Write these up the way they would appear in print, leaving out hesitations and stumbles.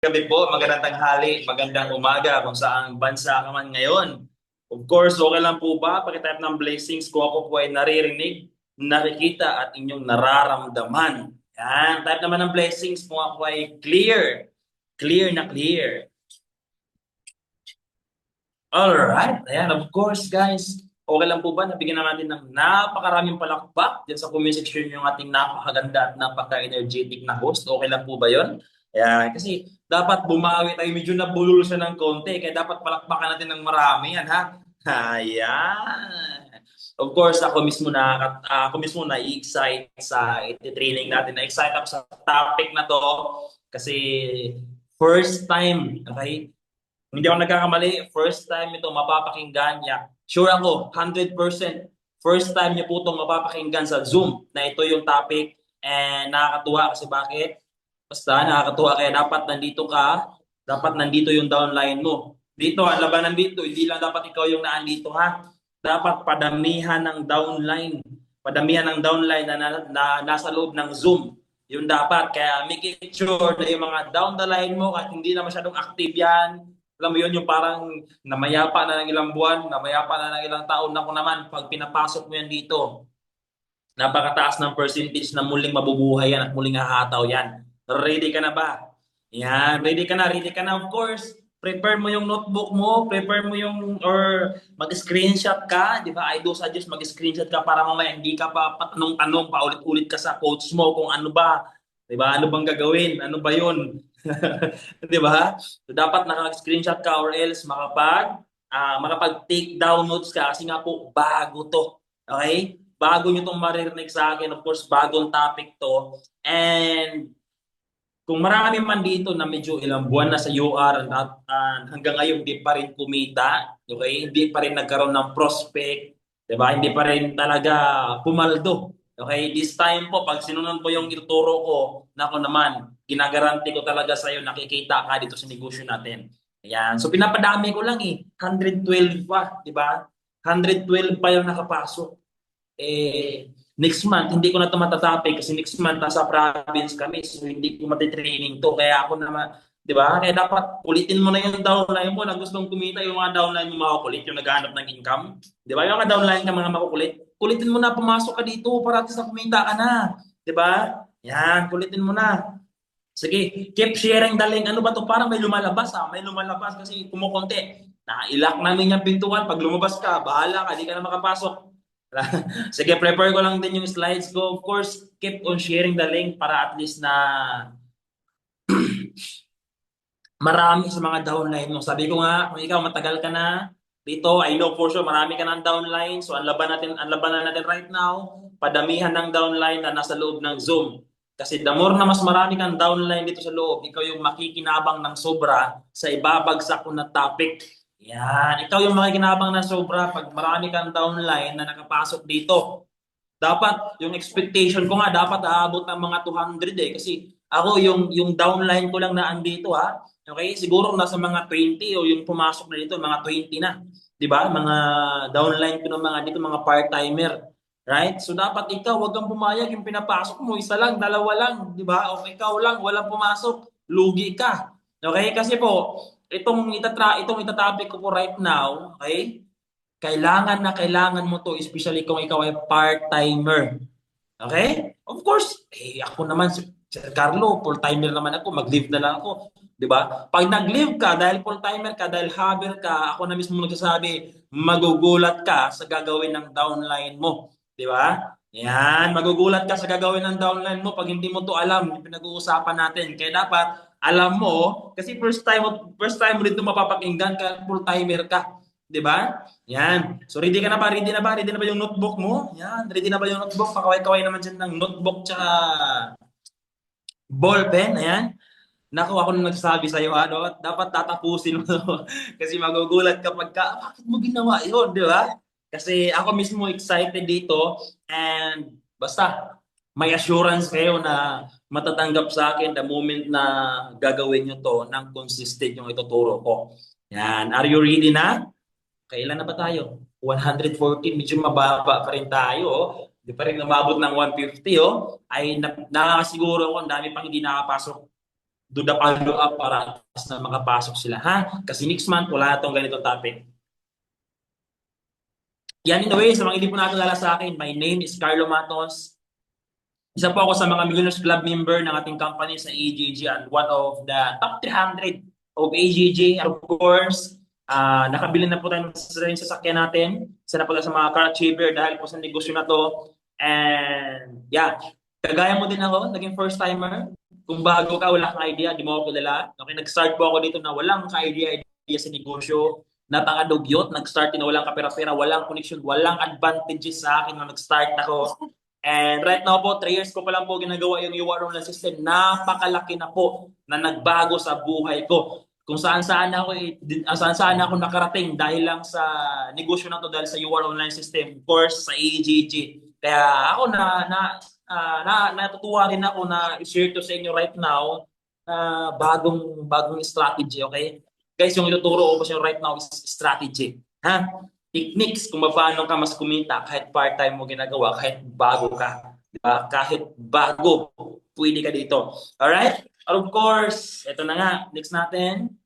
Gabi po, magandang tanghali, magandang umaga kung saan bansa ka man ngayon. Of course, okay lang po ba? Pakitype ng blessings kung ako po ay naririnig, nakikita at inyong nararamdaman. Yan, type naman ng blessings kung ako ay clear. Clear na clear. Alright, ayan, of course guys. Okay lang po ba? Nabigyan na natin ng napakaraming palakpak dyan sa comment section yung ating napakaganda at napaka-energetic na host. Okay lang po ba yon? Ayan, kasi dapat bumawi tayo. Medyo nabulol siya ng konti. Kaya dapat palakpakan natin ng marami yan, ha? Ayan. Of course, ako mismo na i-excite sa training natin. Na-excite ako sa topic na to kasi first time, okay? Hindi ako nagkakamali. First time ito mapapakinggan niya. Sure ako, 100%. First time niyo po itong mapapakinggan sa Zoom na ito yung topic. And nakakatuwa kasi bakit? Basta nakakatuwa kaya dapat nandito ka. Dapat nandito yung downline mo. Dito, ang labanan dito, hindi lang dapat ikaw yung naandito ha. Dapat padamihan ng downline. Padamihan ng downline na nasa loob ng Zoom. Yun dapat. Kaya make it sure na yung mga down the line mo at hindi na masyadong active yan, alam mo yun, yung parang namayapa na ng ilang buwan, namayapa na ng ilang taon. Ako naman, pag pinapasok mo yan dito, napakataas ng percentage na muling mabubuhay yan at muling hahataw yan. Ready ka na ba? Yan, ready ka na. Of course, prepare mo yung notebook mo, prepare mo yung, or mag-screenshot ka, di ba? I do suggest mag-screenshot ka para mamaya hindi ka pa patanong-tanong, paulit-ulit ka sa coach mo kung ano ba, di ba? Ano bang gagawin? Ano ba yun? Di ba? So, dapat naka-screenshot ka or else makapag-take down notes ka kasi nga po bago to. Okay? Bago nyo itong maririnig sa akin. Of course, bagong topic to. And kung marami man dito na medyo ilang buwan na sa UR at hanggang ngayon hindi pa rin kumita, okay? Hindi pa rin nagkaroon ng prospect, 'di ba? Hindi pa rin talaga pumaldo. Okay? This time po pag sinunod po yung ituturo ko, nako naman, ginagaranti ko talaga sa iyo nakikita ka dito sa negosyo natin. Ayan. So pinapadami ko lang eh. 112 pa, 'di ba? 112 pa yung nakapasok. Next month, hindi ko na ito matatopic kasi next month nasa province kami so hindi ko matitraining to. Kaya ako naman, di ba? Kaya dapat ulitin mo na yung downline mo na gustong kumita yung mga downline mo makukulit, yung naghahanap ng income. Di ba? Yung mga downline ka mga makukulit, kulitin mo na pumasok ka dito para at least na kumita ka na. Di ba? Yan, kulitin mo na. Sige, keep sharing the link. Ano ba to? Parang may lumalabas ha. May lumalabas kasi kumukonti. Nailak namin yung pintuan. Pag lumabas ka, bahala ka. Di ka na makapasok. Sige, prepare ko lang din yung slides ko. Of course, keep on sharing the link para at least na marami sa mga downline mo. Sabi ko nga, kung ikaw matagal ka na dito, I know for sure marami ka ng downline. So ang labanan natin right now, padamihan ng downline na nasa loob ng Zoom. Kasi the more na mas marami kang downline dito sa loob, ikaw yung makikinabang ng sobra sa ibabagsak ko na topic. Yan, ikaw yung makikinabang ng sobra pag marami kang downline na nakapasok dito. Dapat yung expectation ko nga dapat aabot ng mga 200 eh kasi ako yung downline ko lang na andito ha. Okay? Siguro nasa mga 20 o yung pumasok na dito mga 20 na. 'Di ba? Mga downline ko ng mga dito mga part-timer. Right? So dapat ikaw wag kang pumayag yung pinapasok mo isa lang, dalawa lang, 'di ba? O ikaw lang walang pumasok, lugi ka. Okay? Kasi po itong itatopic ko po right now, okay? Kailangan na kailangan mo to, especially kung ikaw ay part-timer. Okay? Of course, ako naman, Sir Carlo, full-timer naman ako, mag-leave na lang ako. Di ba? Pag nag-leave ka, dahil full-timer ka, dahil hubber ka, ako na mismo nagsasabi, magugulat ka sa gagawin ng downline mo. Di ba? Yan, magugulat ka sa gagawin ng downline mo pag hindi mo to alam, yung pinag-uusapan natin. Kaya dapat, alam mo, kasi first time mo dito mapapakinggan ka, full-timer ka. Di ba? Yan. So ready ka na ba? Ready na ba? Ready na ba yung notebook mo? Yan. Ready na ba yung notebook? Pakaway-kaway naman dyan ng notebook tsaka ballpen. Ayan. Naku, ako nung nagsasabi sa'yo, ano, dapat tatapusin mo to. Kasi magugulat kapag ka, bakit mo ginawa yun? Di ba? Kasi ako mismo excited dito and basta may assurance kayo na matatanggap sa akin the moment na gagawin nyo to ng consistent yung ituturo ko. Yan. Are you ready na? Kailan na ba tayo? 114, medyo mababa pa rin tayo. Oh. Hindi pa rin umabot ng 150. Oh. Ay nakakasiguro ako, ang dami pang hindi nakapasok. do the follow-up para na makapasok sila, ha? Kasi next month, wala na itong ganitong topic. Yan, in a way, sa mga hindi po nakakilala sa akin, my name is Carlo Matos. Isa po ako sa mga Millionaires Club member ng ating company sa AJG and one of the top 300 of AJG. Of course, nakabili na po tayo sa sasakyan natin. Isa na po tayo sa mga car achiever dahil po sa negosyo na to. And yeah, kagaya mo din ako, naging first timer. Kung bago ka, wala kang idea, di mo ako kilala. Okay, nag-start po ako dito na walang ka-idea sa negosyo. Napakadugyot, nag-start na walang kapera-pera, walang connection, walang advantages sa akin na nag-start ako. And right now po, 3 years ko pa lang po ginagawa yung UR online system. Napakalaki na po na nagbago sa buhay ko. Kung saan-saan ako, saan-saan ako nakarating dahil lang sa negosyo na to, dahil sa UR online system, of course, sa AGG. Kaya ako natutuwa rin ako na i-share to sa inyo right now bagong strategy, okay? Guys, yung ituturo ko sa inyo right now is strategy. Ha? Techniques kung paano ka mas kumita kahit part-time mo ginagawa, kahit bago ka. Diba? Kahit bago, pwede ka dito. Alright? Of course, ito na nga. Next natin.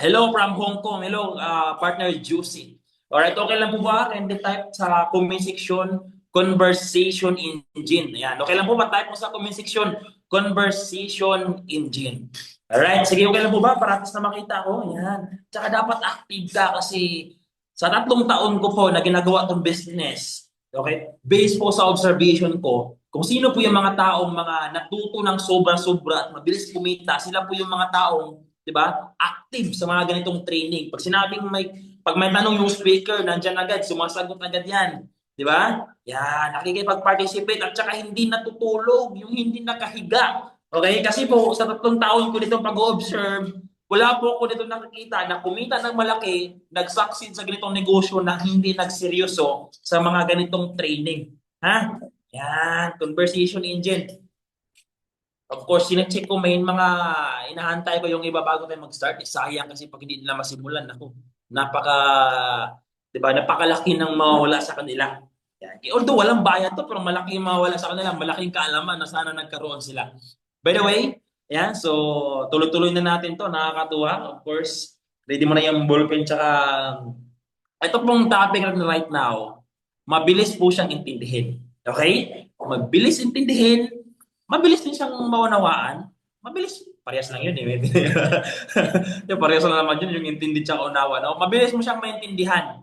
Hello from Hong Kong. Hello, partner Juicy. Alright, okay lang po ba? Can type sa comment section, conversation engine. Ayan, okay lang po ba? Type mo sa comment section, conversation engine. Alright, sige, okay lang po ba? Para na makita ko. Ayan. Tsaka dapat active ka kasi sa 3 taon ko po na ginagawa tong business, okay, based po sa observation ko, kung sino po yung mga taong mga natuto ng sobra-sobra at mabilis kumita, sila po yung mga taong, di ba, active sa mga ganitong training. Pag may tanong yung speaker, nandyan agad, sumasagot agad yan. Di ba? Yan, nakikipag-participate at saka hindi natutulog, yung hindi nakahiga. Okay? Kasi po, sa 3 taon ko dito pag-observe, wala po ako dito nakikita na kumita ng malaki, nag-succeed sa ganitong negosyo na hindi nagseryoso sa mga ganitong training. Ha? Yan, conversation engine. Of course, sinecheck ko may mga inahantay ko yung iba bago tayo mag-start. Sayang kasi pag hindi nila masimulan, ako, di ba, napakalaki ng mawawala sa kanila. Yan. Although walang bayad to, pero malaki yung mawawala sa kanila, malaking kaalaman na sana nagkaroon sila. By the way, yan, so tuloy-tuloy na natin to, nakakatuwa. Of course, ready mo na yung ballpen, tsaka ito pong topic natin right now, mabilis po siyang intindihin. Okay? Mabilis intindihin, mabilis din siyang maunawaan. Mabilis, parehas lang yun eh. Yung parehas lang naman yun, yung intindi tsaka unawa. No? Mabilis mo siyang maintindihan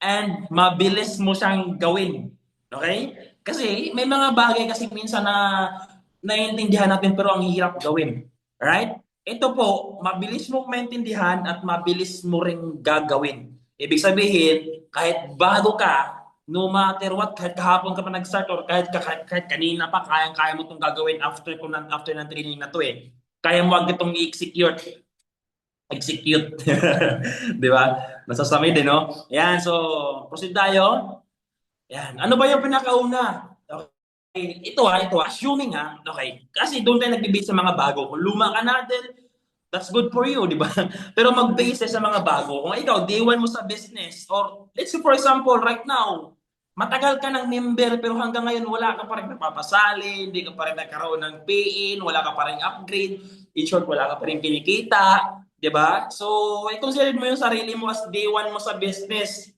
and mabilis mo siyang gawin. Okay? Kasi may mga bagay kasi minsan na naiintindihan natin pero ang hirap gawin. Right? Ito po, mabilis mo maintindihan at mabilis mo ring gagawin. Ibig sabihin, kahit bago ka, no matter what, kahit kahapon ka pa nag-start or kahit kanina pa, kayang-kaya mo itong gagawin after ng training na to eh. Kaya mo agad itong i-execute. Execute. Di ba? Nasasamay din, no? Yan, so, proceed tayo. Yan. Ano ba yung pinakauna? Ito assuming okay. Kasi doon tayo nagbe-base sa mga bago. Kung luma ka natin, that's good for you, di ba? Pero mag-base sa mga bago. Kung ikaw, day one mo sa business, or let's say for example, right now, matagal ka ng member pero hanggang ngayon wala ka pa rin napapasali, hindi ka pa rin nagkaroon ng pay-in, wala ka pa rin upgrade, in short, wala ka pa rin kinikita, di ba? So, i-consider mo yung sarili mo as day one mo sa business.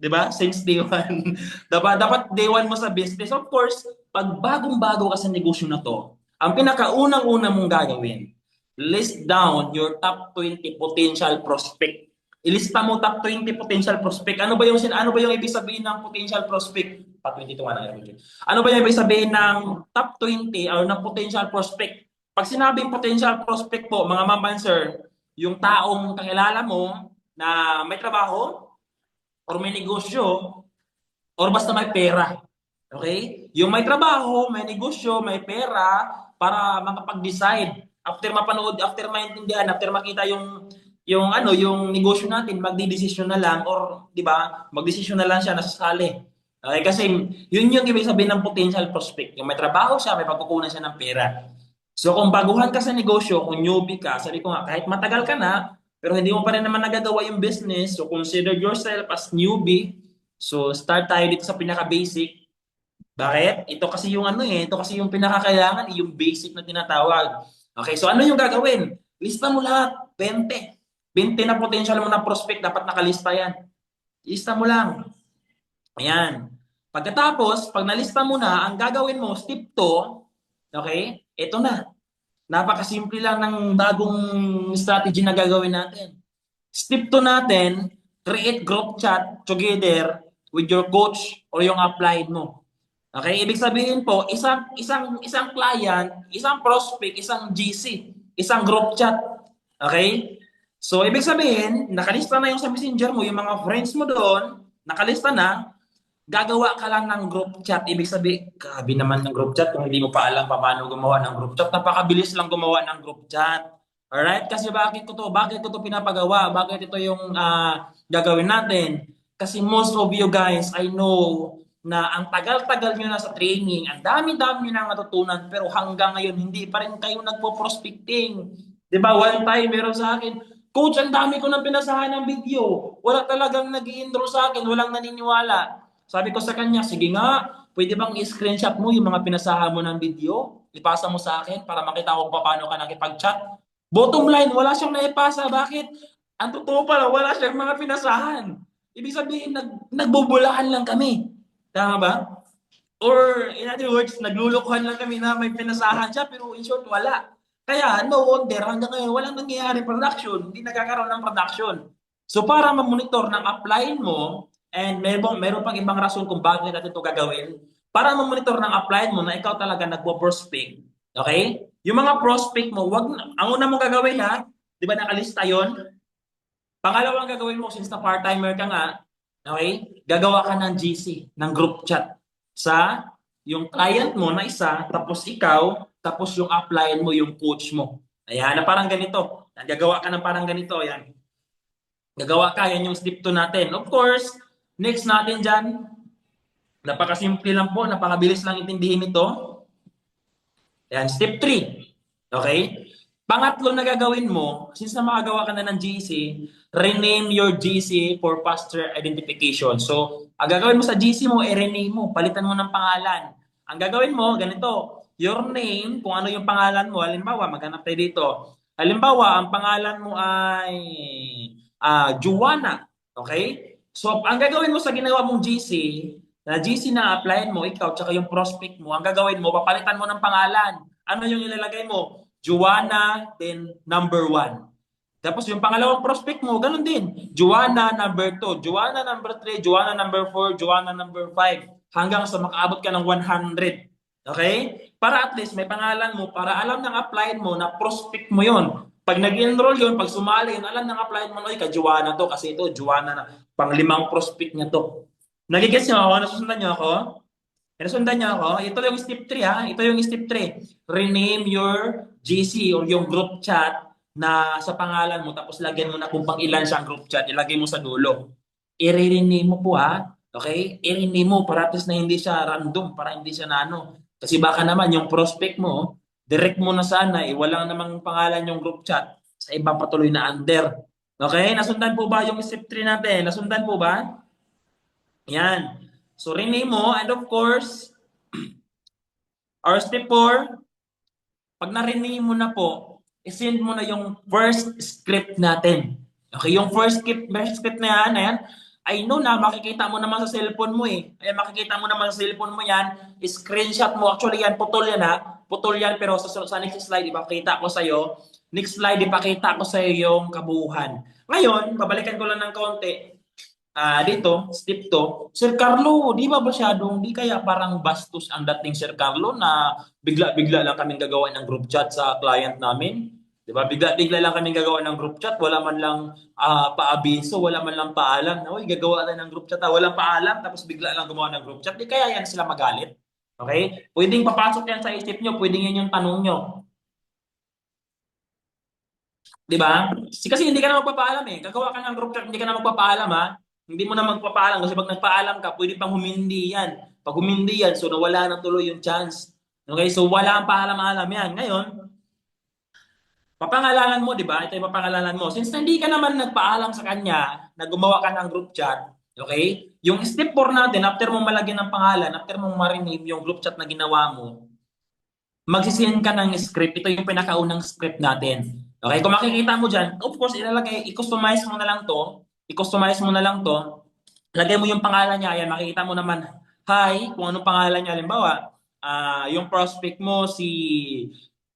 'Di ba? Since day one. dapat day one mo sa business. Of course, pag bagong-bago ka sa negosyo na to, ang pinakaunang-una mong gagawin, list down your top 20 potential prospect. Ilista mo top 20 potential prospect. Ano ba yung ibig sabihin ng potential prospect? Top 20 to Ano ba yung ibig sabihin ng top 20 or ng potential prospect? Pag sinabing potential prospect po, mga ma'am and sir, yung taong kakilala mo na may trabaho, or may negosyo, or basta may pera. Okay? Yung may trabaho, may negosyo, may pera, para makapag-decide. After mapanood, after maintindihan, after makita yung negosyo natin, magdidesisyon na lang, or, di ba, magdesisyon na lang siya, nasasali. Okay? Kasi, yun yung ibig sabihin ng potential prospect. Yung may trabaho siya, may pagkukunan siya ng pera. So, kung baguhan ka sa negosyo, kung newbie ka, sabi ko nga, kahit matagal ka na, pero hindi mo pa rin naman nagagawa yung business, so consider yourself as newbie. So start tayo dito sa pinaka-basic. Bakit? Ito kasi yung ito kasi yung pinakakailangan, yung basic na tinatawag. Okay, so ano yung gagawin? Lista mo lahat, 20. 20 na potential mo na prospect, dapat nakalista yan. Lista mo lang. Ayan. Pagkatapos, pag nalista mo na, ang gagawin mo, step 2, okay, ito na. Napakasimple lang ng bagong strategy na gagawin natin. Step 2 natin, create group chat together with your coach or yung applied mo. Okay, ibig sabihin po, isang client, isang prospect, isang GC, isang group chat. Okay? So ibig sabihin, nakalista na yung sa Messenger mo, yung mga friends mo doon, nakalista na, gagawa ka lang ng group chat. Ibig sabihin, grabe naman ng group chat kung hindi mo pa alam paano gumawa ng group chat. Napakabilis lang gumawa ng group chat. Alright? Kasi bakit ko to? Bakit ko to pinapagawa? Bakit ito yung gagawin natin? Kasi most of you guys, I know na ang tagal-tagal nyo na sa training, ang dami-dami nyo na natutunan, pero hanggang ngayon, hindi pa rin kayo nagpo-prospecting. Di ba? One time, meron sa akin, Coach, ang dami ko nang pinasahan ng video. Wala talagang nag-i-enroll sa akin, walang naniniwala. Sabi ko sa kanya, sige nga, pwede bang i-screenshot mo yung mga pinasahan mo ng video? Ipasa mo sa akin para makita ko paano ka nakipag-chat. Bottom line, wala siyang naipasa. Bakit? Ang totoo pala, wala siyang mga pinasahan. Ibig sabihin, nagbubulahan lang kami. Tama ba? Or in other words, naglulukuhan lang kami na may pinasahan siya pero in short, wala. Kaya no wonder hanggang ngayon walang nangyayari production, hindi nagkakaroon ng production. So para ma-monitor ng upline mo and meron pang ibang rason kung bakit natin ito gagawin, para ma-monitor ng upline mo na ikaw talaga nagpo-prospect. Okay? Yung mga prospect mo, ang una mong gagawin ha, di ba nakalista yon? Pangalawang gagawin mo, since na part-timer ka nga, okay, gagawa ka ng GC, ng group chat sa yung client mo na isa, tapos ikaw, tapos yung upline mo, yung coach mo. Ayan, na parang ganito. Gagawa ka ng parang ganito. Ayan. Gagawa ka, yan yung step 2 natin. Of course, next natin dyan, napakasimple lang po, napakabilis lang intindihin ito. Ayan, step 3. Okay? Pangatlo na gagawin mo, since na makagawa ka na ng GC, rename your GC for faster identification. So, ang gagawin mo sa GC mo, rename mo, palitan mo ng pangalan. Ang gagawin mo, ganito, your name, kung ano yung pangalan mo, halimbawa, maghanap tayo dito. Halimbawa, ang pangalan mo ay Juana. Okay? So, ang gagawin mo sa ginawa mong GC, na GC na applyin mo, ikaw, tsaka yung prospect mo, ang gagawin mo, papalitan mo ng pangalan. Ano yung ilalagay mo? Juana, then number 1. Tapos yung pangalawang prospect mo, ganun din. Juana number 2, Juana number 3, Juana number 4, Juana number 5. Hanggang sa makaabot ka ng 100. Okay? Para at least may pangalan mo, para alam ng upline mo na prospect mo yon. Pag nag-enroll yun, pag sumali yun, alam ng upline mo, oy, ka-Juana to, kasi ito, Juana na, pang-5 prospect niya to. Nagigets niyo ako? Nasusundan niyo ako? Nasundan niyo ako? Ito yung step 3 ha. Ito yung step 3. Rename your GC or yung group chat na sa pangalan mo tapos lagyan mo na kung pang ilan siyang group chat, ilagay mo sa dulo. I-rename mo po ha. Okay? I-rename mo para at least na hindi siya random, para hindi siya na ano. Kasi baka naman yung prospect mo, direct mo na sana, wala namang pangalan yung group chat. Sa iba patuloy na under. Okay? Nasundan po ba yung step 3 natin? Nasundan po ba? Yan. So, rename mo. And of course, our step 4, pag na-rename mo na po, isend mo na yung first script natin. Okay, yung first script na yan, I know na makikita mo naman sa cellphone mo eh. Ay, makikita mo naman sa cellphone mo yan, screenshot mo. Actually yan, putol yan ha. Putol yan, pero sa next slide, ipakita ko sa'yo. Next slide, ipakita ko sa'yo yung kabuuhan. Ngayon, babalikan ko lang ng kaunti. Dito, step 2, Sir Carlo, di ba masyadong, di kaya parang bastos ang dating Sir Carlo na bigla-bigla lang kaming gagawa ng group chat sa client namin? Di ba? Bigla-bigla lang kaming gagawa ng group chat, wala man lang paabiso, wala man lang paalam. Uy, gagawa tayo ng group chat, walang paalam, tapos bigla lang gumawa ng group chat. Di kaya yan sila magalit? Okay? Pwedeng papasok yan sa isip nyo, pwedeng yan yung tanong nyo. Di ba? Kasi hindi ka na magpapaalam eh. Gagawa ka ng group chat, hindi ka na magpapaalam ha. Hindi mo na magpapaalam kasi pag nagpaalam ka, pwede pang humindi yan. Pag humindi yan, so nawala na tuloy yung chance. Okay, so wala ang paalam-alam yan. Ngayon, papangalanan mo, di ba? Ito yung papangalanan mo. Since hindi ka naman nagpaalam sa kanya na gumawa ka ng group chat, okay? Yung step 4 natin, after mo malagyan ng pangalan, after mong ma-rename yung group chat na ginawa mo, magsisend ka ng script. Ito yung pinakaunang script natin. Okay, kung makikita mo dyan, of course, ilalagay, i-customize mo na lang to. I-customize mo na lang to. Lagay mo yung pangalan niya. Ayan, makikita mo naman, hi, kung anong pangalan niya. Halimbawa, yung prospect mo, si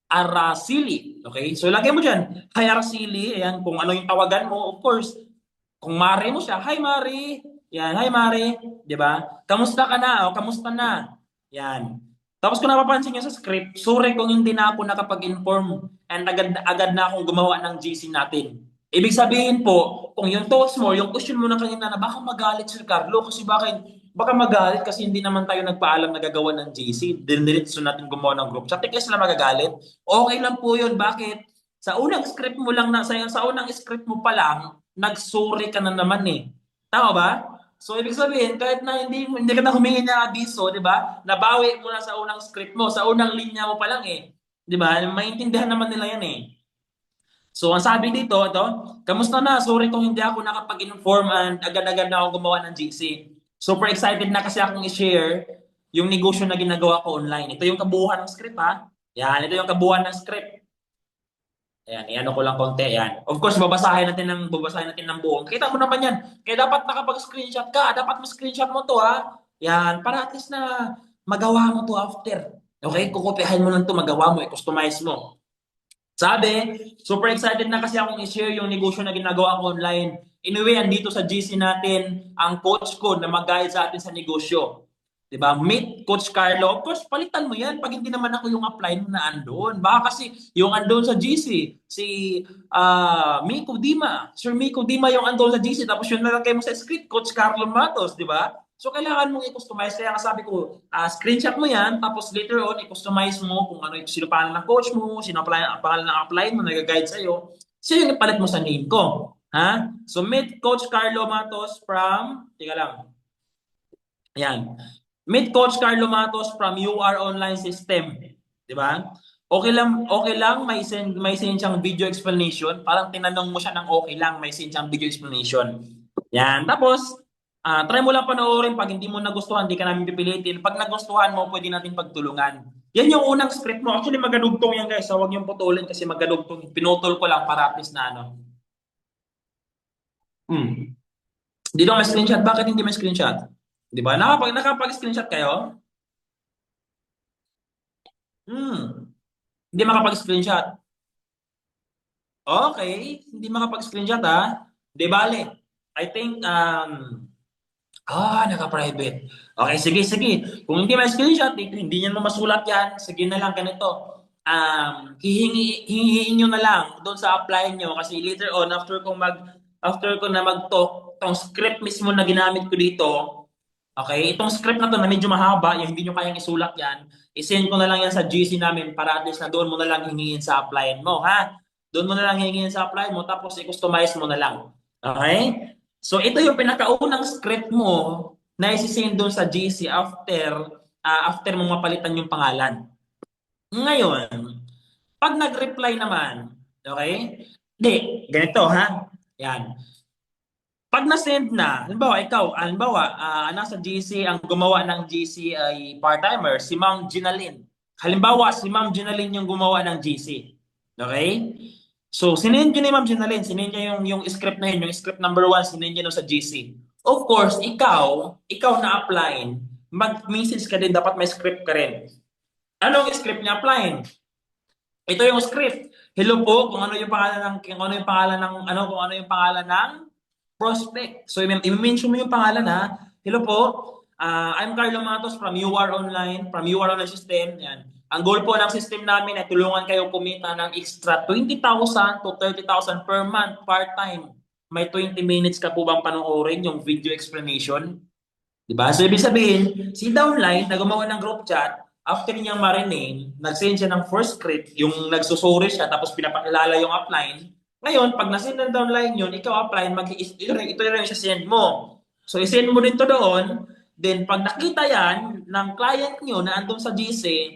Araceli. Okay, so lagay mo dyan, hi Araceli. Ayan, kung ano yung tawagan mo, of course, kung Mari mo siya, hi Mari. Yan, hi Mari. Di ba? Kamusta ka na? O, kamusta na? Yan. Tapos kung napapansin nyo sa script, sorry kung hindi na ako nakapag-inform and agad na akong gumawa ng GC natin. Ibig sabihin po, kung yung thoughts mo, yung question mo na kanina na baka magalit si Carlo kasi baka magalit kasi hindi naman tayo nagpaalam na gagawa ng GC. Diniritso natin gumawa ng group chat. Kaya sila magagalit. Okay lang po yun. Bakit? Sa unang script mo lang sa unang script mo pa lang, nag-sorry ka na naman eh. Tama ba? So, ibig sabihin, kahit na hindi ka na humingi ng abiso, di ba? Nabawi mo na sa unang script mo, sa unang linya mo pa lang eh. Di ba? Maintindihan naman nila yan eh. So, ang sabi dito, ito, kamusta na? Sorry kung hindi ako nakapag-inform and agad-agad na ako gumawa ng GC. Super excited na kasi akong i-share yung negosyo na ginagawa ko online. Ito yung kabuuan ng script ha. Yan, ito yung kabuuan ng script. Ayan, iano ko lang konti, ayan. Of course, babasahin natin ng buong. Kita mo naman yan. Kaya dapat nakapag-screenshot ka. Dapat mo-screenshot mo to, ha? Yan, para at least na magawa mo to after. Okay? Kukopiahin mo lang to, magawa mo, i-customize mo. Sabi, super excited na kasi akong i-share yung negosyo na ginagawa ko online. Anyway, andito sa GC natin ang coach ko na mag-guide sa atin sa negosyo. 'Di ba? Meet Coach Carlo. Of course, palitan mo 'yan pag hindi naman ako yung apply mo na andon. Baka kasi yung andon sa GC, si Miko Dima. Sir Miko Dima yung andon sa GC tapos yung nalagay mo sa script, Coach Carlo Matos, 'di ba? So, kailangan mong i-customize. Kaya sabi ko, screenshot mo yan, tapos later on, i-customize mo kung ano, sino pangalan ng coach mo, sino pangalan ng apply mo, nag-guide sa'yo. Siya yung ipalit mo sa name ko. Ha? So, meet Coach Carlo Matos from, tika lang, ayan. Meet Coach Carlo Matos from UR Online System. Di ba? Okay lang, may send siyang video explanation. Parang tinanong mo siya ng okay lang, may send siyang video explanation. Yan. Tapos, try mo lang panoorin. Pag hindi mo nagustuhan, hindi ka namin pipilitin. Pag nagustuhan mo, pwede natin pagtulungan. Yan yung unang script mo. Actually, magadugtong yan guys. So, huwag niyong putulin kasi magadugtong. Pinutol ko lang para at least na ano. Hmm. Dito may screenshot. Bakit hindi may screenshot? Di ba? Nakapag-screenshot kayo? Hmm. Hindi makapag-screenshot. Okay. Hindi makapag-screenshot ha. Di bale. I think, naka-private. Okay, sige, sige. Kung hindi may screenshot, hindi niyo masulat yan. Sige na lang, ganito. Hihingiin nyo na lang doon sa apply nyo kasi later on, after ko na mag-talk, tong script mismo na ginamit ko dito, okay, itong script na to na medyo mahaba, yung hindi nyo kayang isulat yan, isend ko na lang yan sa GC namin para at least na doon mo na lang hingin sa applyin mo, ha? Doon mo na lang hingin sa apply mo, tapos i-customize mo na lang. Okay? So, ito yung pinakaunang script mo na isi-send doon sa GC after mong mapalitan yung pangalan. Ngayon, pag nag-reply naman, okay? Di, ganito ha. Yan. Pag na-send na, halimbawa, nasa GC, ang gumawa ng GC ay part-timer, si Ma'am Ginalyn. Halimbawa, si Ma'am Ginalyn yung gumawa ng GC. Okay? So, sinend yun ni Ma'am Ginalyn, sinend niya yung script na yun, yung script number 1, sinend niya sa GC. Of course, ikaw na apply, mag-message ka din, dapat may script ka rin. Anong script niya apply? Ito yung script. Hello po, kung ano yung pangalan ng kung ano yung pangalan ng prospect. So, i-mention mo yung pangalan ha. Hello po, I'm Carlo Matos from UR Online, from UR Online System. Yan. Ang goal po ng system namin ay tulungan kayo kumita ng extra 20,000 to 30,000 per month, part-time. May 20 minutes ka po bang panoorin yung video explanation? Diba? So, ibig sabihin, si downline na gumawa ng group chat, after niyang marinig, nag-send siya ng first script, yung nagsusuri siya, tapos pinapakilala yung upline. Ngayon, pag nasend ng downline yun, ikaw upline, ito rin siya send mo. So, isend mo din to doon. Then, pag nakita yan ng client nyo na andun sa GC,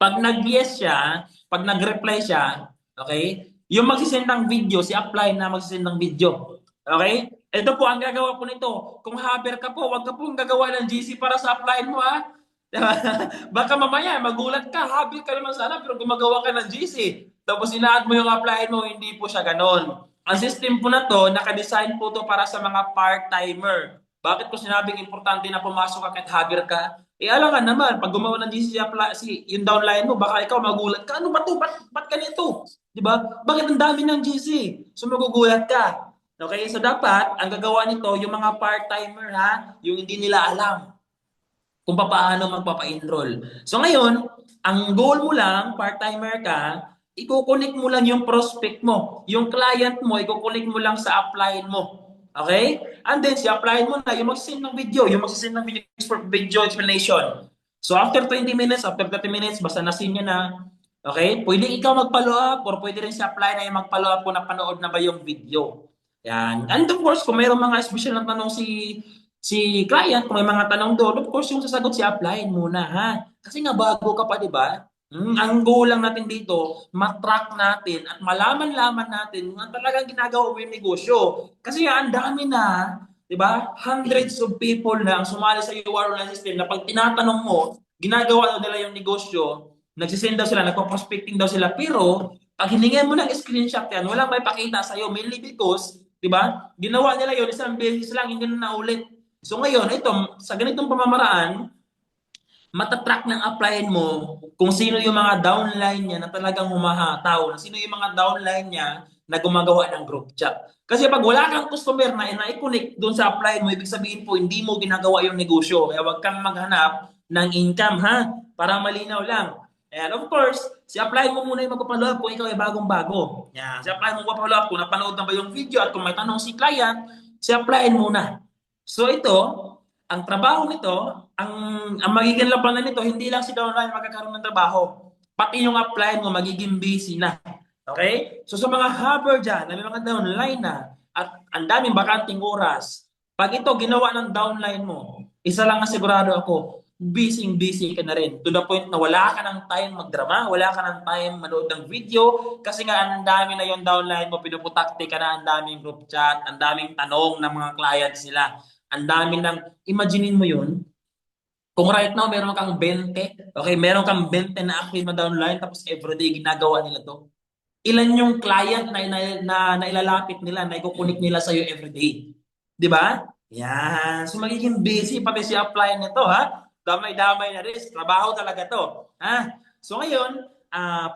pag nag-yes siya, pag nag-reply siya, okay, yung magsisend ng video, si upline na magsisend ng video. Okay? Ito po ang gagawa po nito. Kung haber ka po, wag ka pong gagawa ng GC para sa upline mo ha. Diba? Baka mamaya, magulat ka, habil ka naman sana, pero gumagawa ka ng GC. Tapos ina-add mo yung apply mo, hindi po siya ganon. Ang system po na to, naka-design po to para sa mga part-timer. Bakit ko sinabing importante na pumasok ka kahit habil ka? Eh, alam naman, pag gumawa ng GC apply, yung downline mo, baka ikaw magulat ka, ano ba to? Ba't ganito? Di ba? Bakit ang dami ng GC? So magugulat ka. Okay, so dapat, ang gagawa nito, yung mga part-timer ha, yung hindi nila alam kung paano magpapa-enroll. So ngayon, ang goal mo lang, part-timer ka, i-connect mo lang yung prospect mo. Yung client mo, i-connect mo lang sa upline mo. Okay? And then, si upline mo na, yung mag-send ng video, yung mag-send ng video explanation. So after 20 minutes, after 30 minutes, basta na-send niya na, okay? Pwede ikaw mag-follow up or pwede rin si upline na yung mag-follow up kung napanood na ba yung video. Yan. And of course, kung mayroong mga special na tanong si client, kung may mga tanong doon, of course, yung sasagot si upline muna, ha? Kasi nga bago ka pa, di ba? Ang goal lang natin dito, matrack natin at malaman-laman natin kung talagang ginagawa mo yung negosyo. Kasi nga, ang dami na, di ba? Hundreds of people na ang sumali sa UR online system na pag tinatanong mo, ginagawa daw nila yung negosyo, nagsisend daw sila, nagpo-prospecting daw sila, pero pag hiningan mo ng screenshot yan, walang may pakita sa'yo, mainly because, di ba? Ginawa nila yun, isang beses lang, hindi na naulit. So ngayon, ito, sa ganitong pamamaraan, matatrack ng upline mo kung sino yung mga downline niya na talagang humahataw, sino yung mga downline niya na gumagawa ng group chat. Kasi pag wala kang customer na i-connect doon sa upline mo, ibig sabihin po, hindi mo ginagawa yung negosyo. Kaya wag kang maghanap ng income, ha? Para malinaw lang. And of course, si upline mo muna yung magpapalo up kung ikaw ay bagong-bago. Yan. Si upline mo magpapalo up kung napanood na ba yung video at kung may tanong si client, si upline muna. So ito, ang trabaho nito, ang, ang magiging labanan nito, hindi lang si downline magkakaroon ng trabaho. Pati yung upline mo magiging busy na. Okay? So sa mga hopper dyan, na may mga downline na, at ang daming bakanting oras, pag ito ginawa ng downline mo, isa lang ang sigurado ako, busy ka na rin. To the point na wala ka ng time magdrama, wala ka ng time manood ng video, kasi nga ang dami na yung downline mo, pinuputakti ka na, ang daming group chat, ang daming tanong ng mga clients nila. Ang dami ng, imaginein mo yun, kung right now meron kang 20, okay, meron kang 20 na active na downline, tapos everyday ginagawa nila to. Ilan yung client na ilalapit nila, na ikukunik nila sa'yo everyday. Di ba? Yan. So magiging busy pati si upline nito, ha? Damay-damay na rin. Trabaho talaga to. Ha? So ngayon,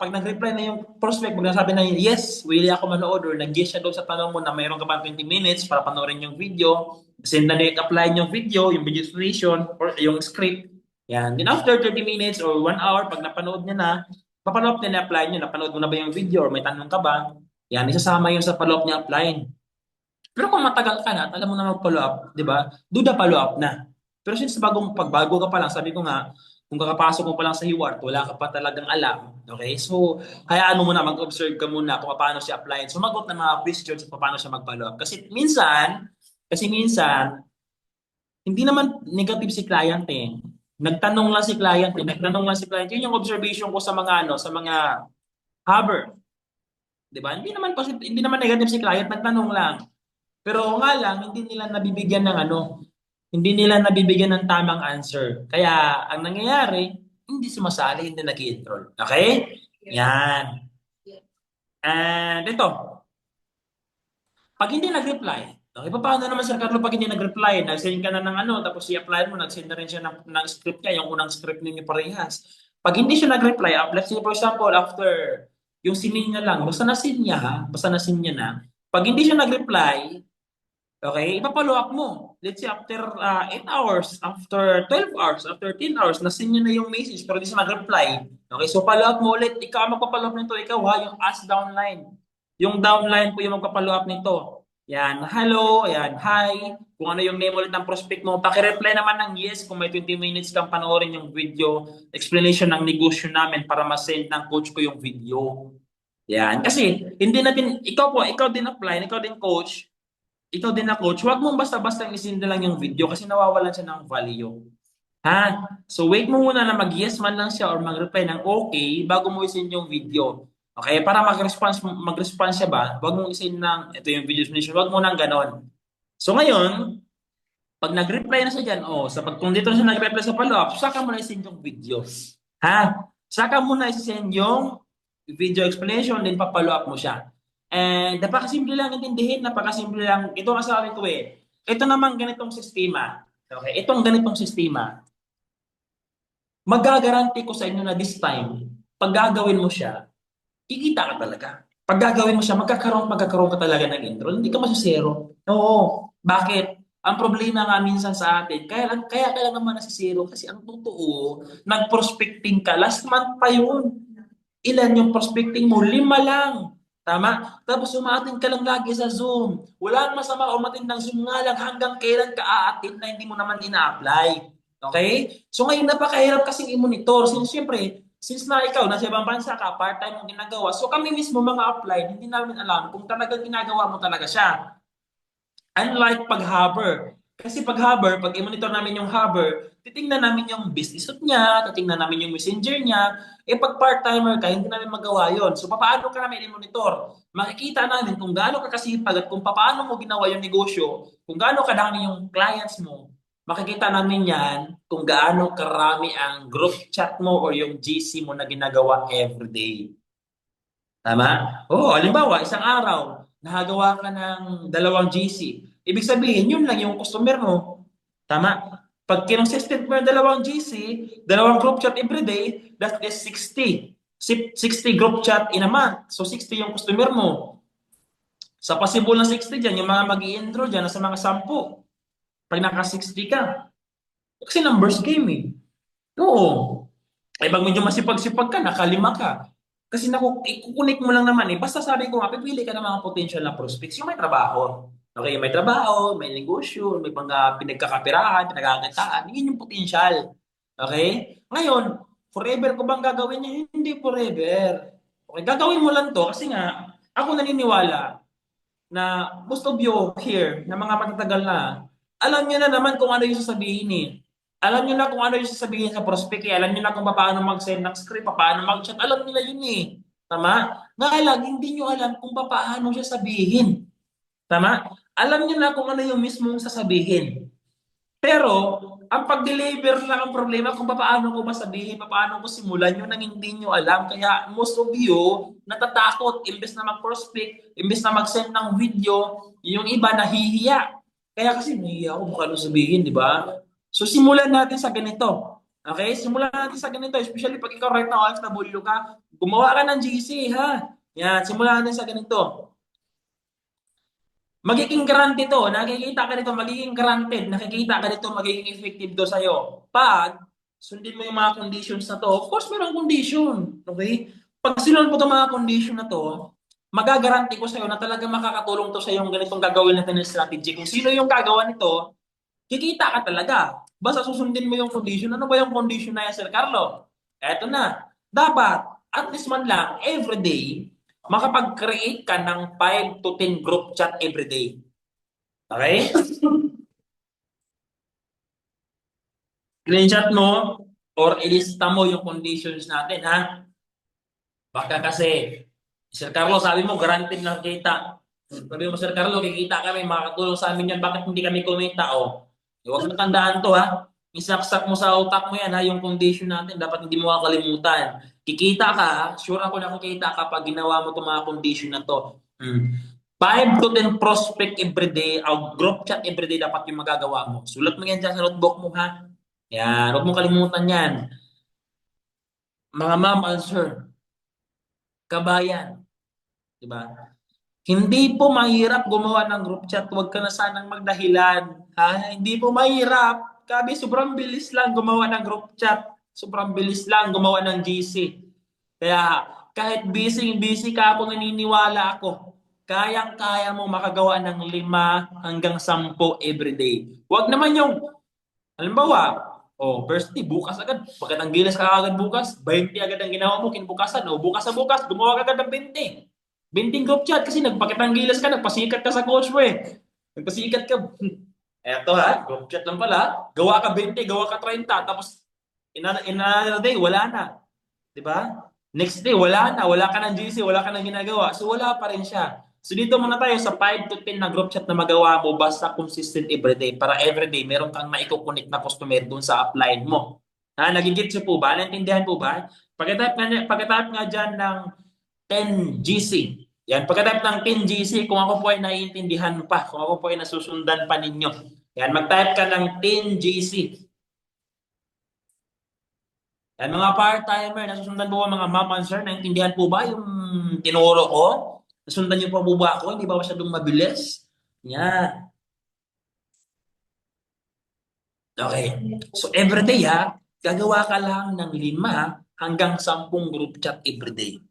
pag nag-reply na yung prospect, pag nasabi na yes, willing ako manood, or nag-yes siya doon sa tanong mo na mayroon ka ba 20 minutes para panoorin yung video, send na apply yung video, yung video explanation, or yung script. Yan. Then after 30 minutes or 1 hour, pag napanood niya na, papanood niya na-apply niyo, napanood mo na ba yung video or may tanong ka ba? Yan, isasama yun sa follow-up niya apply. Pero kung matagal ka na at alam mo na mag-follow up, di ba? Do the follow up na. Pero since pagbago ka pa lang, sabi ko nga, kung kakapasok mo pa lang sa Hiwart, wala ka pa talagang alam. Okay? So, hayaan mo muna, mag-observe ka muna kung paano siya apply. Sumagot ng mga questions kung paano siya mag-follow up. Kasi minsan, hindi naman negative si client eh. Nagtanong lang si client eh. Nagtanong lang si client. Yun yung observation ko sa mga sa mga hover. 'Di ba? Hindi naman negative si client, nagtanong lang. Pero nga lang, hindi nila nabibigyan ng tamang answer. Kaya, ang nangyayari, hindi sumasali, hindi nag-enroll. Okay? Yan. And ito, pag hindi nag-reply, okay, paano naman Sir Carlo pag hindi nag-reply? Nag-send ka na ng tapos i-apply mo, nag-send na rin siya ng script niya, yung unang script ninyo parehas. Pag hindi siya nag-reply, let's say for example, after yung sinin niya lang, basta na-send niya ha, basta na-send niya na. Pag hindi siya nag-reply, okay, ipapollow up mo. Let's say after 8 hours, after 12 hours, after 10 hours, na-send niya na yung message pero hindi siya nag-reply. Okay, so follow up mo ulit. Ikaw ang magpa-follow up nito, ikaw ha, yung as downline. Yung downline po yung magpa-follow up nito. Yan, hello, yan, hi. Kung ano yung name ulit ng prospect mo, paki-reply naman ng yes kung may 20 minutes kang panoorin yung video explanation ng negosyo namin para ma-send ng coach ko yung video. Yan, kasi hindi natin, ikaw din apply, ikaw din coach, ikaw din na coach, huwag mong basta-basta isend lang yung video kasi nawawalan siya ng value. Ha? So wait mo muna na mag-yes man lang siya or mag-reply ng okay bago mo isend yung video. Okay? Para mag-response siya ba? Huwag mong isend ng ito yung video explanation. Huwag mo nang ganon. So ngayon, Pag nag-reply na siya dyan, kung dito na siya nag-reply sa follow-up, saka mo na isend yung videos. Ha? Saka mo na isend yung video explanation, then pa-follow up mo siya. And napakasimple lang intindihin, napakasimple lang. Ito ang sabi ko eh. Ito naman ganitong sistema. Okay, itong ganitong sistema, magagaranti ko sa inyo na this time, pag gagawin mo siya, kikita ka talaga. Pag gagawin mo siya, magkakaroon ka talaga ng intro. Hindi ka masisero. Oo. Bakit? Ang problema nga minsan sa atin, kaya naman nasisiro kasi ang totoo, nag-prospecting ka. Last month pa yun. Ilan yung prospecting mo? 5 lang. Tama? Tapos umatin ka lang lagi sa Zoom. Wala nang masama umatin ng Zoom nga lang hanggang kailan ka aatin na hindi mo naman ina-apply. Okay? So ngayon napakahirap kasing i-monitor. Since na ikaw, nasa ibang bansa ka, part-time mong ginagawa. So kami mismo mga apply, hindi namin alam kung talagang ginagawa mo talaga siya. Unlike pag-hover. Kasi pag-hover, pag i-monitor namin yung hover, titingnan namin yung business suit niya, titingnan namin yung messenger niya. Eh pag part-timer ka, hindi namin magawa yon. So paano ka namin i-monitor? Makikita namin kung gaano ka kasipag at kung paano mo ginawa yung negosyo, kung gaano kadami yung clients mo. Makikita namin yan kung gaano karami ang group chat mo or yung GC mo na ginagawa everyday. Tama? Oo, halimbawa, isang araw, nakagawa ka ng 2 GC. Ibig sabihin, yun lang yung customer mo. Tama? Pag kinonsistent mo yung 2 GC, 2 group chat everyday, that is 60. 60 group chat in a month. So 60 yung customer mo. Sa possible na 60 dyan, yung mga mag-i-intro dyan, nasa mga 10. Pag naka-60 ka. Kasi numbers game eh. Oo. Ay, pag medyo masipag-sipag ka, nakalima ka. Kasi ikukunik mo lang naman eh. Basta sabi ko nga, pipili ka ng mga potential na prospects yung may trabaho. Okay, may trabaho, may negosyo, may mga pinagkakapirahan, pinagkakitaan. Yun yung potential. Okay? Ngayon, forever ko bang gagawin niya? Hindi forever. Okay, gagawin mo lang to kasi nga, ako naniniwala na most of you here, na mga matatagal na, alam niyo na naman kung ano yung sasabihin eh. Alam niyo na kung ano yung sasabihin sa prospect eh. Alam niyo na kung paano mag-send ng script, paano mag-chat. Alam nila yun eh. Tama? Nga lang, hindi niyo alam kung paano siya sabihin. Tama? Alam niyo na kung ano yung mismong sasabihin. Pero, ang pag-deliver lang ang problema kung paano ko masabihin, paano ko simulan, yun ang hindi nyo alam. Kaya most of you, natatakot, imbes na mag-prospect, imbes na mag-send ng video, yung iba nahihiya. Kaya kasi nahihiya ako, baka ano sabihin, di ba? So, simulan natin sa ganito. Okay? Simulan natin sa ganito. Especially pag ikaw right now, OFW ka, gumawa ka ng GC, ha? Yan, simulan natin sa ganito. Magiging guaranteed to, nakikita ka nito, magiging guaranteed, nakikita ka nito, magiging effective do sa'yo. Pag sundin mo yung mga conditions na to, of course, mayroong condition. Okay? Pag sinunod mo itong mga condition na to, magagaranti ko sa'yo na talaga makakatulong to sa yung ganitong gagawin natin ng strategy. Kung sino yung gagawa nito, kikita ka talaga. Basta susundin mo yung condition. Ano ba yung condition na yan, Sir Carlo? Eto na. Dapat, at least man lang, everyday, makapag-create ka ng 5 to 10 group chat everyday. Okay? Screenshot mo or ilista mo yung conditions natin, ha? Baka kasi, Sir Carlo, sabi mo, guaranteed na kita. Sabi mo, Sir Carlo, kikita kami, makakatulong sa amin yan, bakit hindi kami kumita? O, huwag mo tandaan to, ha? Isaksak mo sa utak mo yan, ha? Yung condition natin, dapat hindi mo kakalimutan. Kikita ka, sure ako na kikita ka pag ginawa mo itong mga condition na to. 5 to 10 prospect everyday, group chat everyday dapat yung magagawa mo. Sulat mo yan dyan sa notebook mo, ha? Yan, huwag mong kalimutan yan. Mga ma'am and sir, kabayan, di ba? Hindi po mahirap gumawa ng group chat. Huwag ka na sanang magdahilan. Ha? Hindi po mahirap. Kabi, sobrang bilis lang gumawa ng group chat. Sobrang bilis lang gumawa ng GC. Kaya kahit busy ka ako, naniniwala ako. Kayang-kaya mo makagawa ng 5 hanggang 10 everyday. Huwag naman yung, halimbawa, first day, bukas agad. Pagkat ang gilas ka agad bukas, 20 agad ang ginawa mo, kinabukasan. Bukas sa bukas, gumawa ka agad ng 20. 20 group chat kasi nagpakitanggilas ka, nagpasikat ka sa coach mo eh. Nagpasikat ka. Eto ha, group chat lang pala. Gawa ka 20, gawa ka 30, tapos in another day, wala na. Di ba? Next day, wala na. Wala ka ng GC, wala ka ng ginagawa. So wala pa rin siya. So dito muna tayo sa 5 to 10 na group chat na magawa mo basta consistent everyday para everyday meron kang maiko-connect na customer dun sa upline mo. Ha, nagigit siya po ba? Naintindihan po ba? Pagka-type nga dyan ng 10 GC. Yan, pagka-type ng 10 GC, kung ako po ay naiintindihan pa, kung ako po ay nasusundan pa ninyo. Yan, mag-type ka ng 10 GC. Yan, mga part-timer, nasusundan po ba mga ma'am and sir? Naintindihan po ba yung tinuro ko? Nasundan niyo pa po ba ako? Hindi ba masyadong mabilis? Yan. Okay. So everyday ha, gagawa ka lang ng 5 hanggang 10 group chat everyday.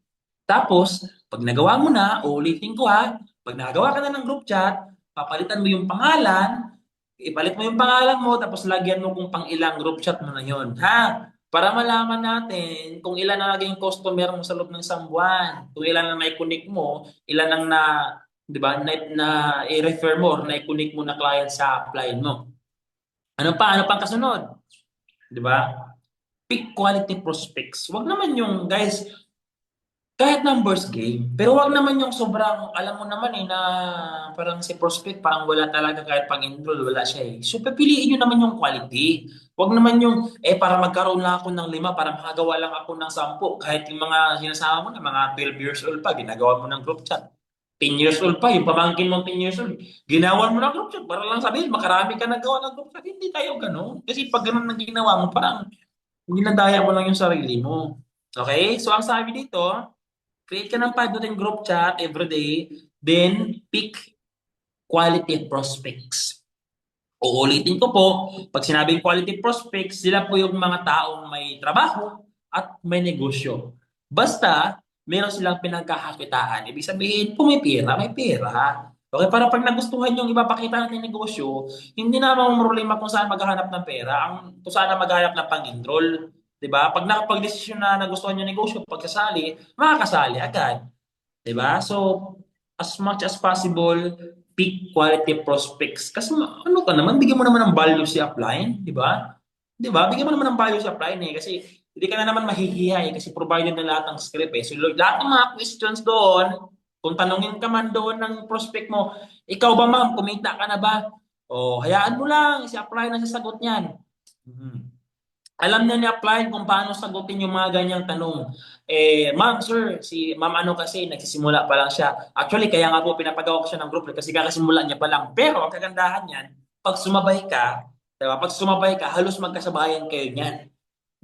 Tapos, pag nagawa mo na, uulitin ko ha, pag nagawa ka na ng group chat, papalitan mo yung pangalan, ipalit mo yung pangalan mo, tapos lagyan mo kung pang ilang group chat mo na yon, ha? Para malaman natin kung ilan na naging customer mo sa loob ng isang buwan, kung ilan na na-connect mo, ilan ang na, di ba, na i-refer mo or na-connect mo na client sa upline mo. Ano pa? Ano pang kasunod? Di ba? Pick quality prospects. Wag naman yung, guys, kahit numbers game, pero wag naman yung sobrang, alam mo naman eh, na parang si prospect, parang wala talaga kahit pang-enroll, wala siya eh. So, pipiliin nyo naman yung quality. Wag naman yung, para magkaroon lang ako ng 5, para makagawa lang ako ng 10. Kahit yung mga sinasama mo na, mga 12 years old pa, ginagawa mo ng group chat. 10 years old pa, yung pamangkin mong 10 years old, ginawa mo ng group chat, para lang sabihin, makarami ka nagawa ng group chat. Hindi tayo ganun. Kasi pag ganun ang ginawa mo, parang, ginadaya mo lang yung sarili mo. Okay? So, ang sabi dito, create ka ng 5 to 10 group chat every day, then pick quality prospects. Uulitin ko po, pag sinabing quality prospects, sila po yung mga taong may trabaho at may negosyo. Basta, meron silang pinagkakakitaan. Ibig sabihin, pumipira, may pera. Okay, para pag nagustuhan yung ipapakita natin yung negosyo, hindi na mga problema kung saan maghahanap ng pera, kung saan na maghahanap ng pang-enroll. 'Di ba? Pag nakapag-desisyon na nagustuhan yung negosyo, pagkasali, makakasali agad. 'Di ba? So, as much as possible, pick quality prospects. Kasi ano ka naman, bigyan mo naman ng value si upline, 'di ba? 'Di ba? Bigyan mo naman ng value si upline eh kasi hindi ka na naman mahihiya eh kasi provided na lahat ng script eh. So, lahat ng mga questions doon, kung tanungin ka man doon ng prospect mo, ikaw ba ma'am, kumita ka na ba? O, hayaan mo lang, si upline na sasagot niyan. Mhm. Alam na ni upline kung paano sagutin yung mga ganyang tanong. Ma'am, sir, si ma'am ano kasi, nagsisimula pa lang siya. Actually, kaya nga po pinapagawa ko siya ng group kasi kakasimula niya pa lang. Pero ang kagandahan niyan, pag sumabay ka, diba? Pag sumabay ka, halos magkasabayan kayo niyan.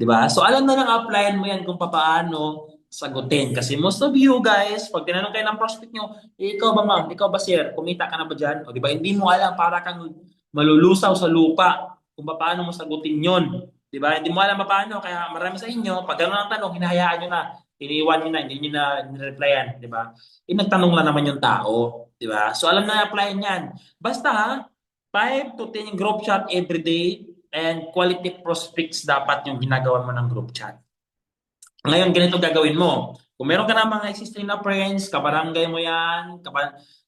Diba? So alam na ng upline mo yan kung paano sagutin. Kasi most of you guys, pag tinanong kayo ng prospect nyo, ikaw ba ma'am, ikaw ba sir, kumita ka na ba dyan? O diba, hindi mo alam, para kang malulusaw sa lupa kung paano mo sagutin yon. Diba? Hindi mo alam paano, kaya marami sa inyo, pag gano'n ang tanong, hinahayaan nyo na, iniwan nyo na, hindi nyo na nireplyan, di ba? Nagtanong lang naman yung tao, di ba? So alam na applyan yan. Basta ha, 5 to 10 group chat every day and quality prospects dapat yung ginagawa mo ng group chat. Ngayon, ganito gagawin mo. Kung meron ka na mga existing na friends, kabarangay mo yan,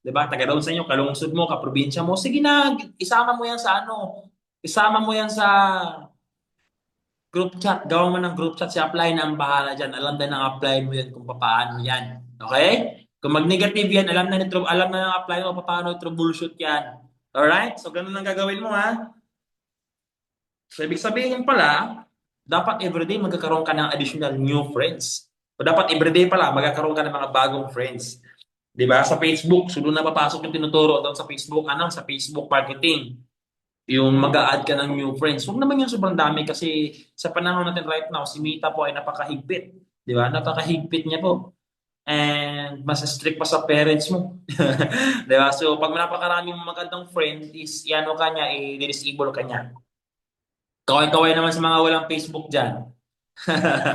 di ba, taga doon sa inyo, kalungsod mo, kaprobinsya mo, sige na, isama mo yan sa ano, isama mo yan sa group chat, gawa mo ng group chat, si apply na ang bahala dyan. Alam na ng apply mo yan kung paano yan. Okay? Kung mag-negative yan, alam na ng apply mo paano troubleshoot yan. Alright? So, ganun ang gagawin mo ha. So, ibig sabihin pala, dapat everyday magkakaroon ka ng additional new friends. O dapat everyday pala, magkakaroon ka ng mga bagong friends. 'Di ba? Sa Facebook, so doon na papasok yung tinuturo doon sa Facebook, sa Facebook marketing. Yung mag-a-add ka ng new friends. Huwag naman yung sobrang dami kasi sa panahon natin right now, si Mita po ay napakahigpit. Di ba? Napakahigpit niya po. And mas strict pa sa parents mo. Di ba? So, pag napakaraming magandang friend, is iano ka niya, i-disable ka niya. Kaway-kaway naman sa mga walang Facebook dyan.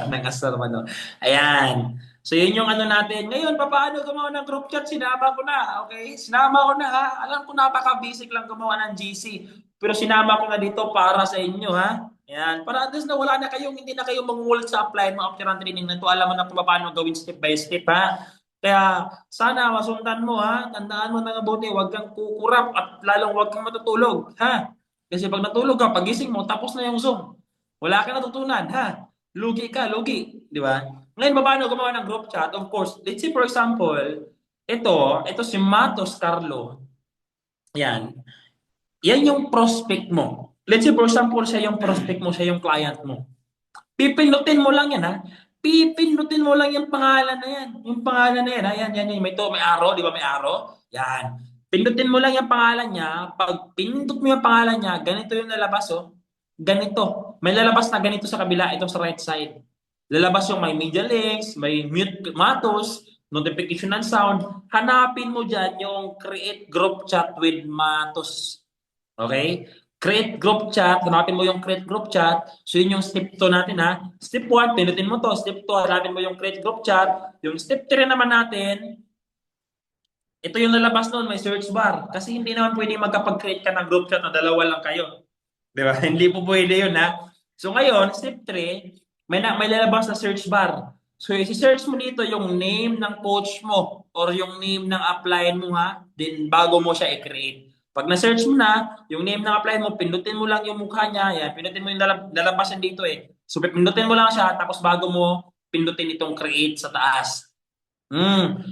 Nangasar man, no? Ayan. So, yun yung ano natin. Ngayon, paano gumawa ng group chat? Sinama ko na, okay? Sinama ko na, ha? Alam ko napaka-basic lang gumawa ng GC. Pero sinama ko na dito para sa inyo, ha? Ayan. Para at least na wala na kayong, hindi na kayo mangungulit sa apply mo after ang training na to. Alam mo na kung paano gawin step by step, ha? Kaya, sana masundan mo, ha? Tandaan mo na mabuti, huwag kang kukurap at lalong huwag kang matutulog, ha? Kasi pag natulog ka, pagising mo, tapos na yung Zoom. Wala ka natutunan, ha? Lugi ka, lugi. Di ba? Ngayon, paano gumawa ng group chat? Of course, let's say for example, ito si Matos Carlo. Yan. Yan yung prospect mo. Let's say for example, siya yung prospect mo, siya yung client mo. Pipindutin mo lang yan ha. Pipindutin mo lang yung pangalan na yan. Yung pangalan na yan ha. Yan. May arrow, di ba may arrow? Yan. Pindutin mo lang yung pangalan niya. Pag pinindot mo yung pangalan niya, ganito yung lalabas oh. Ganito. May lalabas na ganito sa kabila, ito sa right side. Lalabas yung may media links, may mute Matos, notification and sound. Hanapin mo dyan yung create group chat with Matos. Okay? Create group chat. Hanapin mo yung create group chat. So, yun yung step 2 natin ha. Step 1, pinutin mo to. Step 2, hanapin mo yung create group chat. Yung step 3 naman natin, ito yung lalabas noon, may search bar. Kasi hindi naman pwede magkapag-create ka ng group chat na dalawa lang kayo. Di ba? Hindi po pwede yun ha. So, ngayon, step 3, may lalabas na search bar. So, isi-search mo dito yung name ng coach mo or yung name ng upline mo ha. Then, bago mo siya i-create. Pag na-search mo na, yung name ng upline mo, pindutin mo lang yung mukha niya. Yan, pindutin mo yung lalabasan dito eh. So, pindutin mo lang siya, tapos bago mo pindutin itong create sa taas.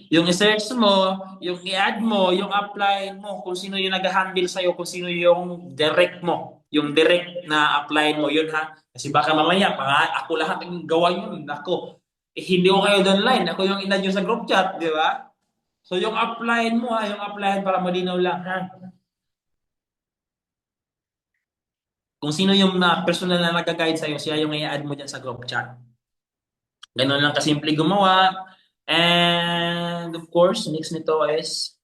Yung i-search mo, yung i-add mo, yung apply mo, kung sino yung nag-handle sa'yo, kung sino yung direct mo, yung direct na apply mo, yun ha. Kasi baka mamaya, ako lahat ang gawa yun. Ako, hindi ko kayo online. Ako yung in-add nyo sa group chat, di ba? So yung apply mo ha, yung apply para malinaw lang ha. Kung sino yung personal na nag-guide sa'yo, siya yung i-add mo dyan sa group chat. Ganun lang kasimple gumawa. And of course, next nito is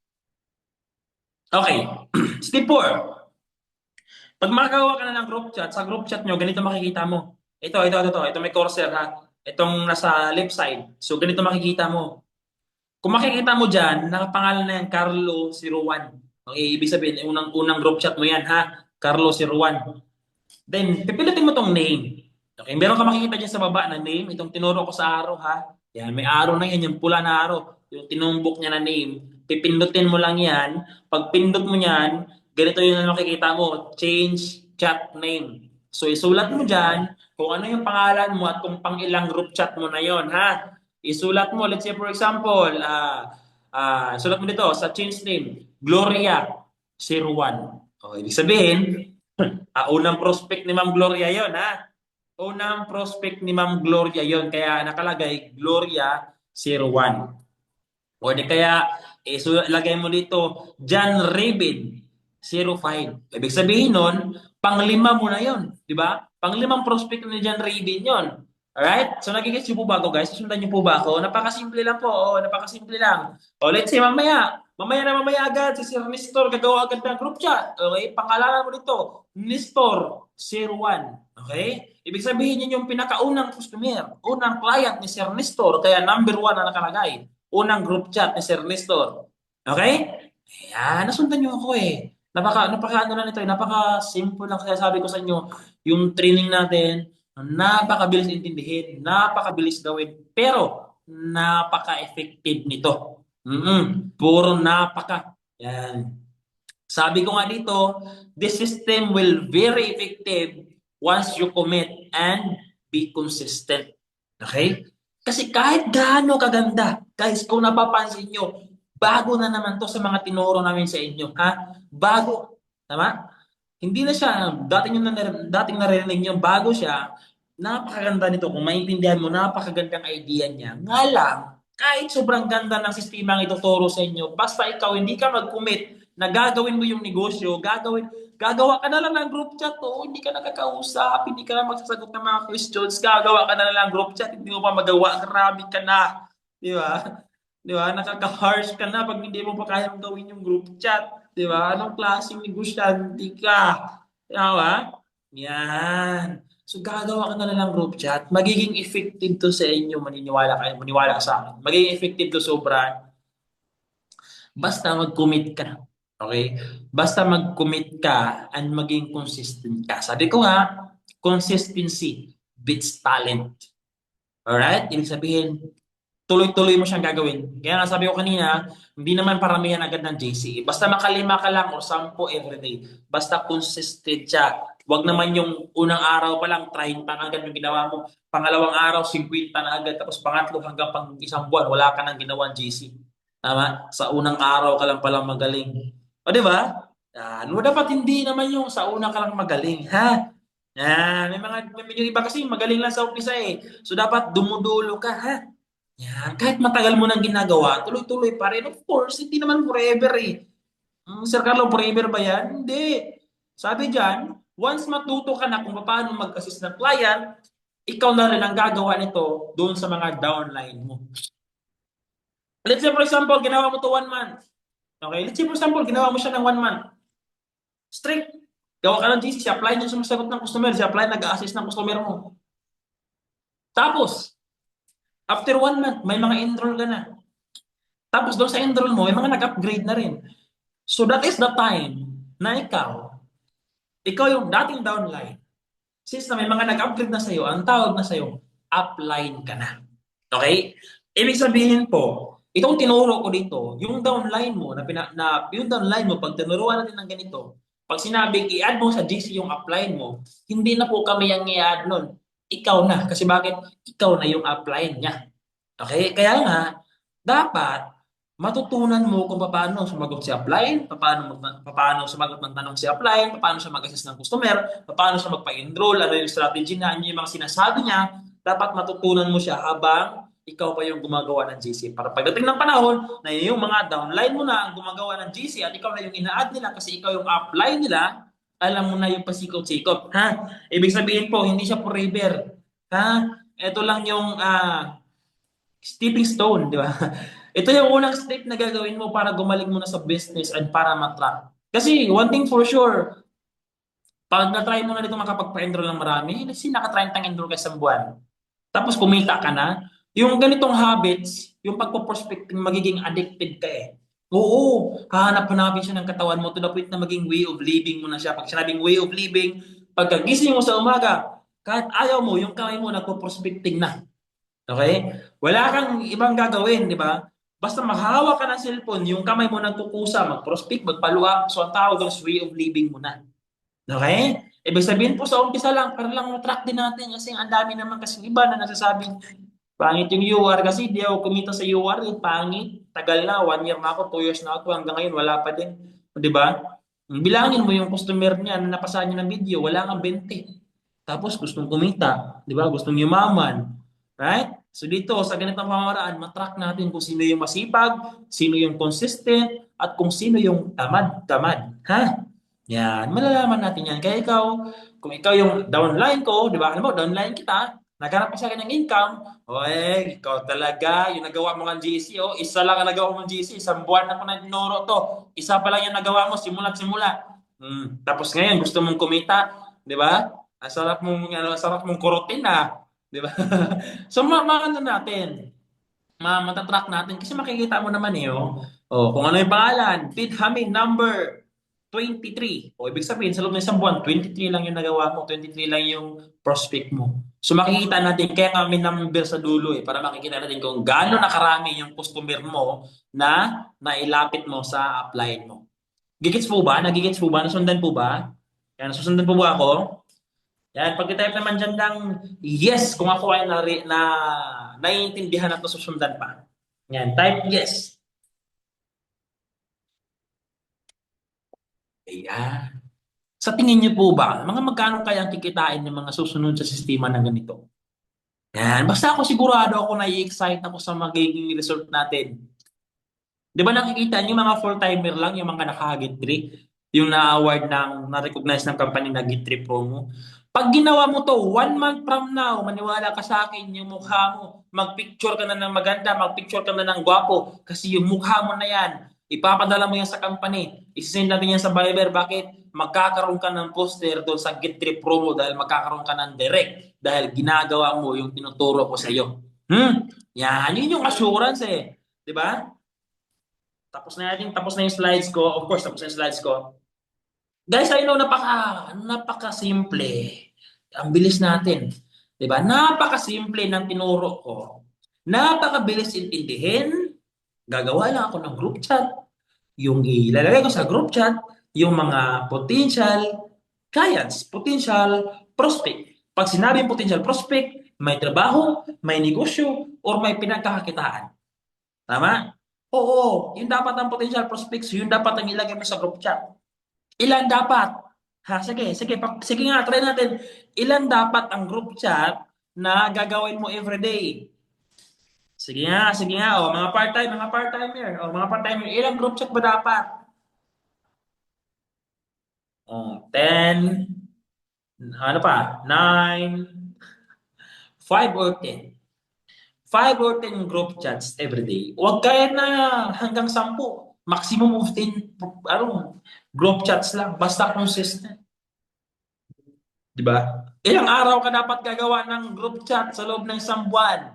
okay. Step 4. Pag makagawa ka na ng group chat, sa group chat nyo, ganito makikita mo. Ito may cursor ha. Itong nasa left side. So, ganito makikita mo. Kung makikita mo dyan, nakapangalan na yan, Carlo01. Okay, ibig sabihin, unang group chat mo yan ha. Carlo01. Then, pipilitin mo tong name. Okay, meron ka makikita dyan sa baba na name. Itong tinuro ko sa arrow ha. Yan, may arrow na yan, yung pula na arrow. Yung tinumbok niya na name. Pipindutin mo lang yan. Pag pindot mo yan, ganito yung makikita mo. Change chat name. So, isulat mo dyan kung ano yung pangalan mo at kung pang ilang group chat mo na yon ha. Isulat mo, let's say for example, sulat mo dito sa change name, Gloria01. O, ibig sabihin, unang prospect ni Ma'am Gloria yon ha. Unang prospect ni Ma'am Gloria yon. Kaya nakalagay Gloria01. O di kaya, lagay mo dito, John Raven 05. Ibig sabihin nun, panglima mo na yon, di ba? Panglimang prospect ni John Raven yon. Alright? So nagigets niyo po ba ako guys? Susundan niyo po ba ako? Napakasimple lang po. Napakasimple lang. O let's say mamaya agad si Sir Nestor gagawa agad ng group chat. Okay? Pangalanan mo dito, Nestor01. Okay? Ibig sabihin yun yung pinakaunang customer, unang client ni Sir Nestor, kaya number 1 na nakalagay. Unang group chat ni Sir Nestor. Okay? Ayan, nasundan niyo ako eh. Napaka ano na nito eh, napaka simple lang kaya sabi ko sa inyo, yung training natin, napakabilis intindihin, napakabilis gawin, pero napaka-effective nito. Puro napaka. Yan. Sabi ko nga dito, this system will very effective once you commit and be consistent. Okay? Kasi kahit gaano kaganda, guys, kung napapansin nyo, bago na naman to sa mga tinuro namin sa inyo. Ha? Bago. Tama? Hindi na siya, dating naririnig nyo, bago siya, napakaganda nito. Kung maintindihan mo, napakagandang idea niya. Nga lang, kahit sobrang ganda ng sistema ang ituturo sa inyo, basta ikaw hindi ka mag-commit na gagawin mo yung negosyo, gagawa ka na lang ng group chat, hindi ka nakakausap, hindi ka na magsasagot ng mga questions, gagawa ka na lang ng group chat, hindi mo pa magawa, grabe ka na. Di ba? Di ba? Nakaka-harsh ka na pag hindi mo pa kayang gawin yung group chat. Di ba? Anong klaseng negosyante ka? Di ba? Yan. So gagawa ka na lang group chat, magiging effective to sa inyo, maniwala ka sa akin. Magiging effective to sobra. Basta mag-commit ka. Okay? Basta mag-commit ka and maging consistent ka. Sabi ko nga, consistency beats talent. Alright? Ibig sabihin, tuloy-tuloy mo siyang gagawin. Kaya nga sabi ko kanina, hindi naman paramihan agad ng JCE. Basta makalima ka lang or 10 everyday. Basta consistent siya. Huwag naman yung unang araw pa lang, 30 na agad yung ginawa mo. Pangalawang araw, 50 na agad. Tapos pangatlo hanggang pang isang buwan, wala ka nang ginawang JCE. Tama? Sa unang araw ka lang palang magaling. O, di ba? Yan. O, dapat hindi naman yung sa una ka lang magaling, ha? Yan. May yung iba kasi magaling lang sa umpisa eh. So, dapat dumudulo ka, ha? Yan. Kahit matagal mo nang ginagawa, tuloy-tuloy pa rin. Of course, hindi naman forever eh. Sir Carlo, forever ba yan? Hindi. Sabi dyan, once matuto ka na kung paano mag-assist ng client, ikaw na rin ang gagawa nito doon sa mga downline mo. Let's say for example, ginawa mo to 1 month. Okay, let's say for example, ginawa mo siya ng 1 month. Straight. Gawa ka ng GC, si apply niya sumasagot ng customer, si apply nag-assist ng customer mo. Tapos, after 1 month, may mga enroll ka na. Tapos doon sa enroll mo, may mga nag-upgrade na rin. So that is the time na ikaw yung dating downline. Since na may mga nag-upgrade na sa'yo, ang tawag na sa'yo, upline ka na. Okay? Ibig sabihin po, itong tinuro ko dito, yung downline mo, yung downline mo, pag tinuruan natin ng ganito, pag sinabing i-add mo sa GC yung upline mo, hindi na po kami yung i-add nun. Ikaw na. Kasi bakit? Ikaw na yung upline niya. Okay? Kaya nga, dapat matutunan mo kung paano sumagot si upline, paano sumagot ng tanong si upline, paano siya mag-assist ng customer, paano siya magpa-enroll, ano yung strategy niya, ano yung mga sinasabi niya, dapat matutunan mo siya habang ikaw pa yung gumagawa ng GC. Para pagdating ng panahon na yung mga downline mo na ang gumagawa ng GC at ikaw na yung ina-add nila kasi ikaw yung upline nila, alam mo na yung pasikot-sikot. Ha? Ibig sabihin po, hindi siya forever. Ha? Ito lang yung stepping stone, di ba? Ito yung unang step na gagawin mo para gumaling mo na sa business and para matrack. Kasi one thing for sure, pag na-try mo na dito makapagpa-enroll ng marami, kasi naka-30 enroll ka sa buwan. Tapos kumita ka na, yung ganitong habits, yung pagpo-prospecting, magiging addicted ka eh. Oo, hahanap-hanapin siya ng katawan mo to the point na maging way of living mo na siya. Pag sinabing way of living, pagkagising mo sa umaga, kahit ayaw mo, yung kamay mo nagpo-prospecting na. Okay? Wala kang ibang gagawin, di ba? Basta mahawak ka ng cellphone, yung kamay mo nagkukusa, mag-prospect, magpaluwa, so ang tawag doon is way of living mo na. Okay? Ibig sabihin po sa umpisa lang, para lang matrack din natin kasi ang dami naman kasi iba na nasasabing pangit yung UR kasi di ako kumita sa UR, yung pangit. Tagal na, 1 year na ako, 2 years na ako, hanggang ngayon wala pa din. Di ba? Bilangin mo yung customer niya na napasahan niya ng video, wala kang 20. Tapos gustong kumita, di ba? Gustong yumaman. Right? So dito, sa ganitong pamamaraan, matrack natin kung sino yung masipag, sino yung consistent, at kung sino yung tamad-tamad. Ha? Yan, malalaman natin yan. Kaya ikaw, kung ikaw yung downline ko, di ba? Alam mo, downline kita, naghanap ka sa akin ng income, o ikaw talaga, yung nagawa mo ng GC, isa lang ang nagawa mo ng GC, isang buwan na ko na dinoro to, isa pa lang yung nagawa mo, simula't simula. Tapos ngayon, gusto mong kumita, di ba? Ang sarap mong kurutin na, di ba? So, ano natin, matatrack natin kasi makikita mo naman kung ano yung pangalan, feed Hamin number 23. O ibig sabihin, sa loob ng isang buwan, 23 lang yung nagawa mo, 23 lang yung prospect mo. So makikita natin, kaya nga may number sa dulo para makikita natin kung gaano nakarami yung customer mo na nailapit mo sa upline mo. Gigits po ba? Nagigits po ba? Nasundan po ba? Yan, nasusundan po ba ako? Yan, pag-type naman dyan ng yes kung ako ay naiintindihan at nasusundan pa. Yan, type yes. Ayan. Sa tingin niyo po ba, mga magkano kaya ang kikitain ng mga susunod sa sistema na ganito? Yan, basta ako sigurado ako na-excite ako sa magiging result natin. Di ba nakikita niyo mga full-timer lang, yung mga naka-Gitri, yung na-award na-recognize ng company na Gitri Promo. Pag ginawa mo to, 1 month from now, maniwala ka sa akin, yung mukha mo, magpicture ka na ng maganda, magpicture ka na ng gwapo, kasi yung mukha mo na yan, ipapadala mo yan sa company, isisend natin yan sa Viber, bakit? Magkakaroon ka ng poster doon sa Gitri Promo dahil magkakaroon ka ng direct, dahil ginagawa mo yung tinuturo ko sa iyo. Yan, yun yung assurance eh. Di ba? Tapos na yung slides ko. Of course, tapos na yung slides ko. Guys, I know, napaka-simple. Ang bilis natin. 'Di ba? Napaka-simple ng tinuro ko. Napakabilis intindihin. Gagawa lang ako ng group chat. Yung ilalagay ko sa group chat, yung mga potential clients, potential prospect. Pag sinabing potential prospect, may trabaho, may negosyo, or may pinagkakakitaan. Tama? Oo, yun dapat ang potential prospects, yun dapat ang ilagay mo sa group chat. Ilan dapat? Ha, sige, sige, sige nga, try natin. Ilan dapat ang group chat na gagawin mo everyday? Sige nga, oh, mga part-timer, oh, mga part-timer, ilang group chat ba dapat? Oh, 10, ano pa? 9, 5 or 10. 5 or 10 group chats every day. Huwag kaya na hanggang 10. Maximum of 10 ano, group chats lang. Basta consistent. Di ba? Ilang araw ka dapat gagawa ng group chat sa loob ng isang buwan?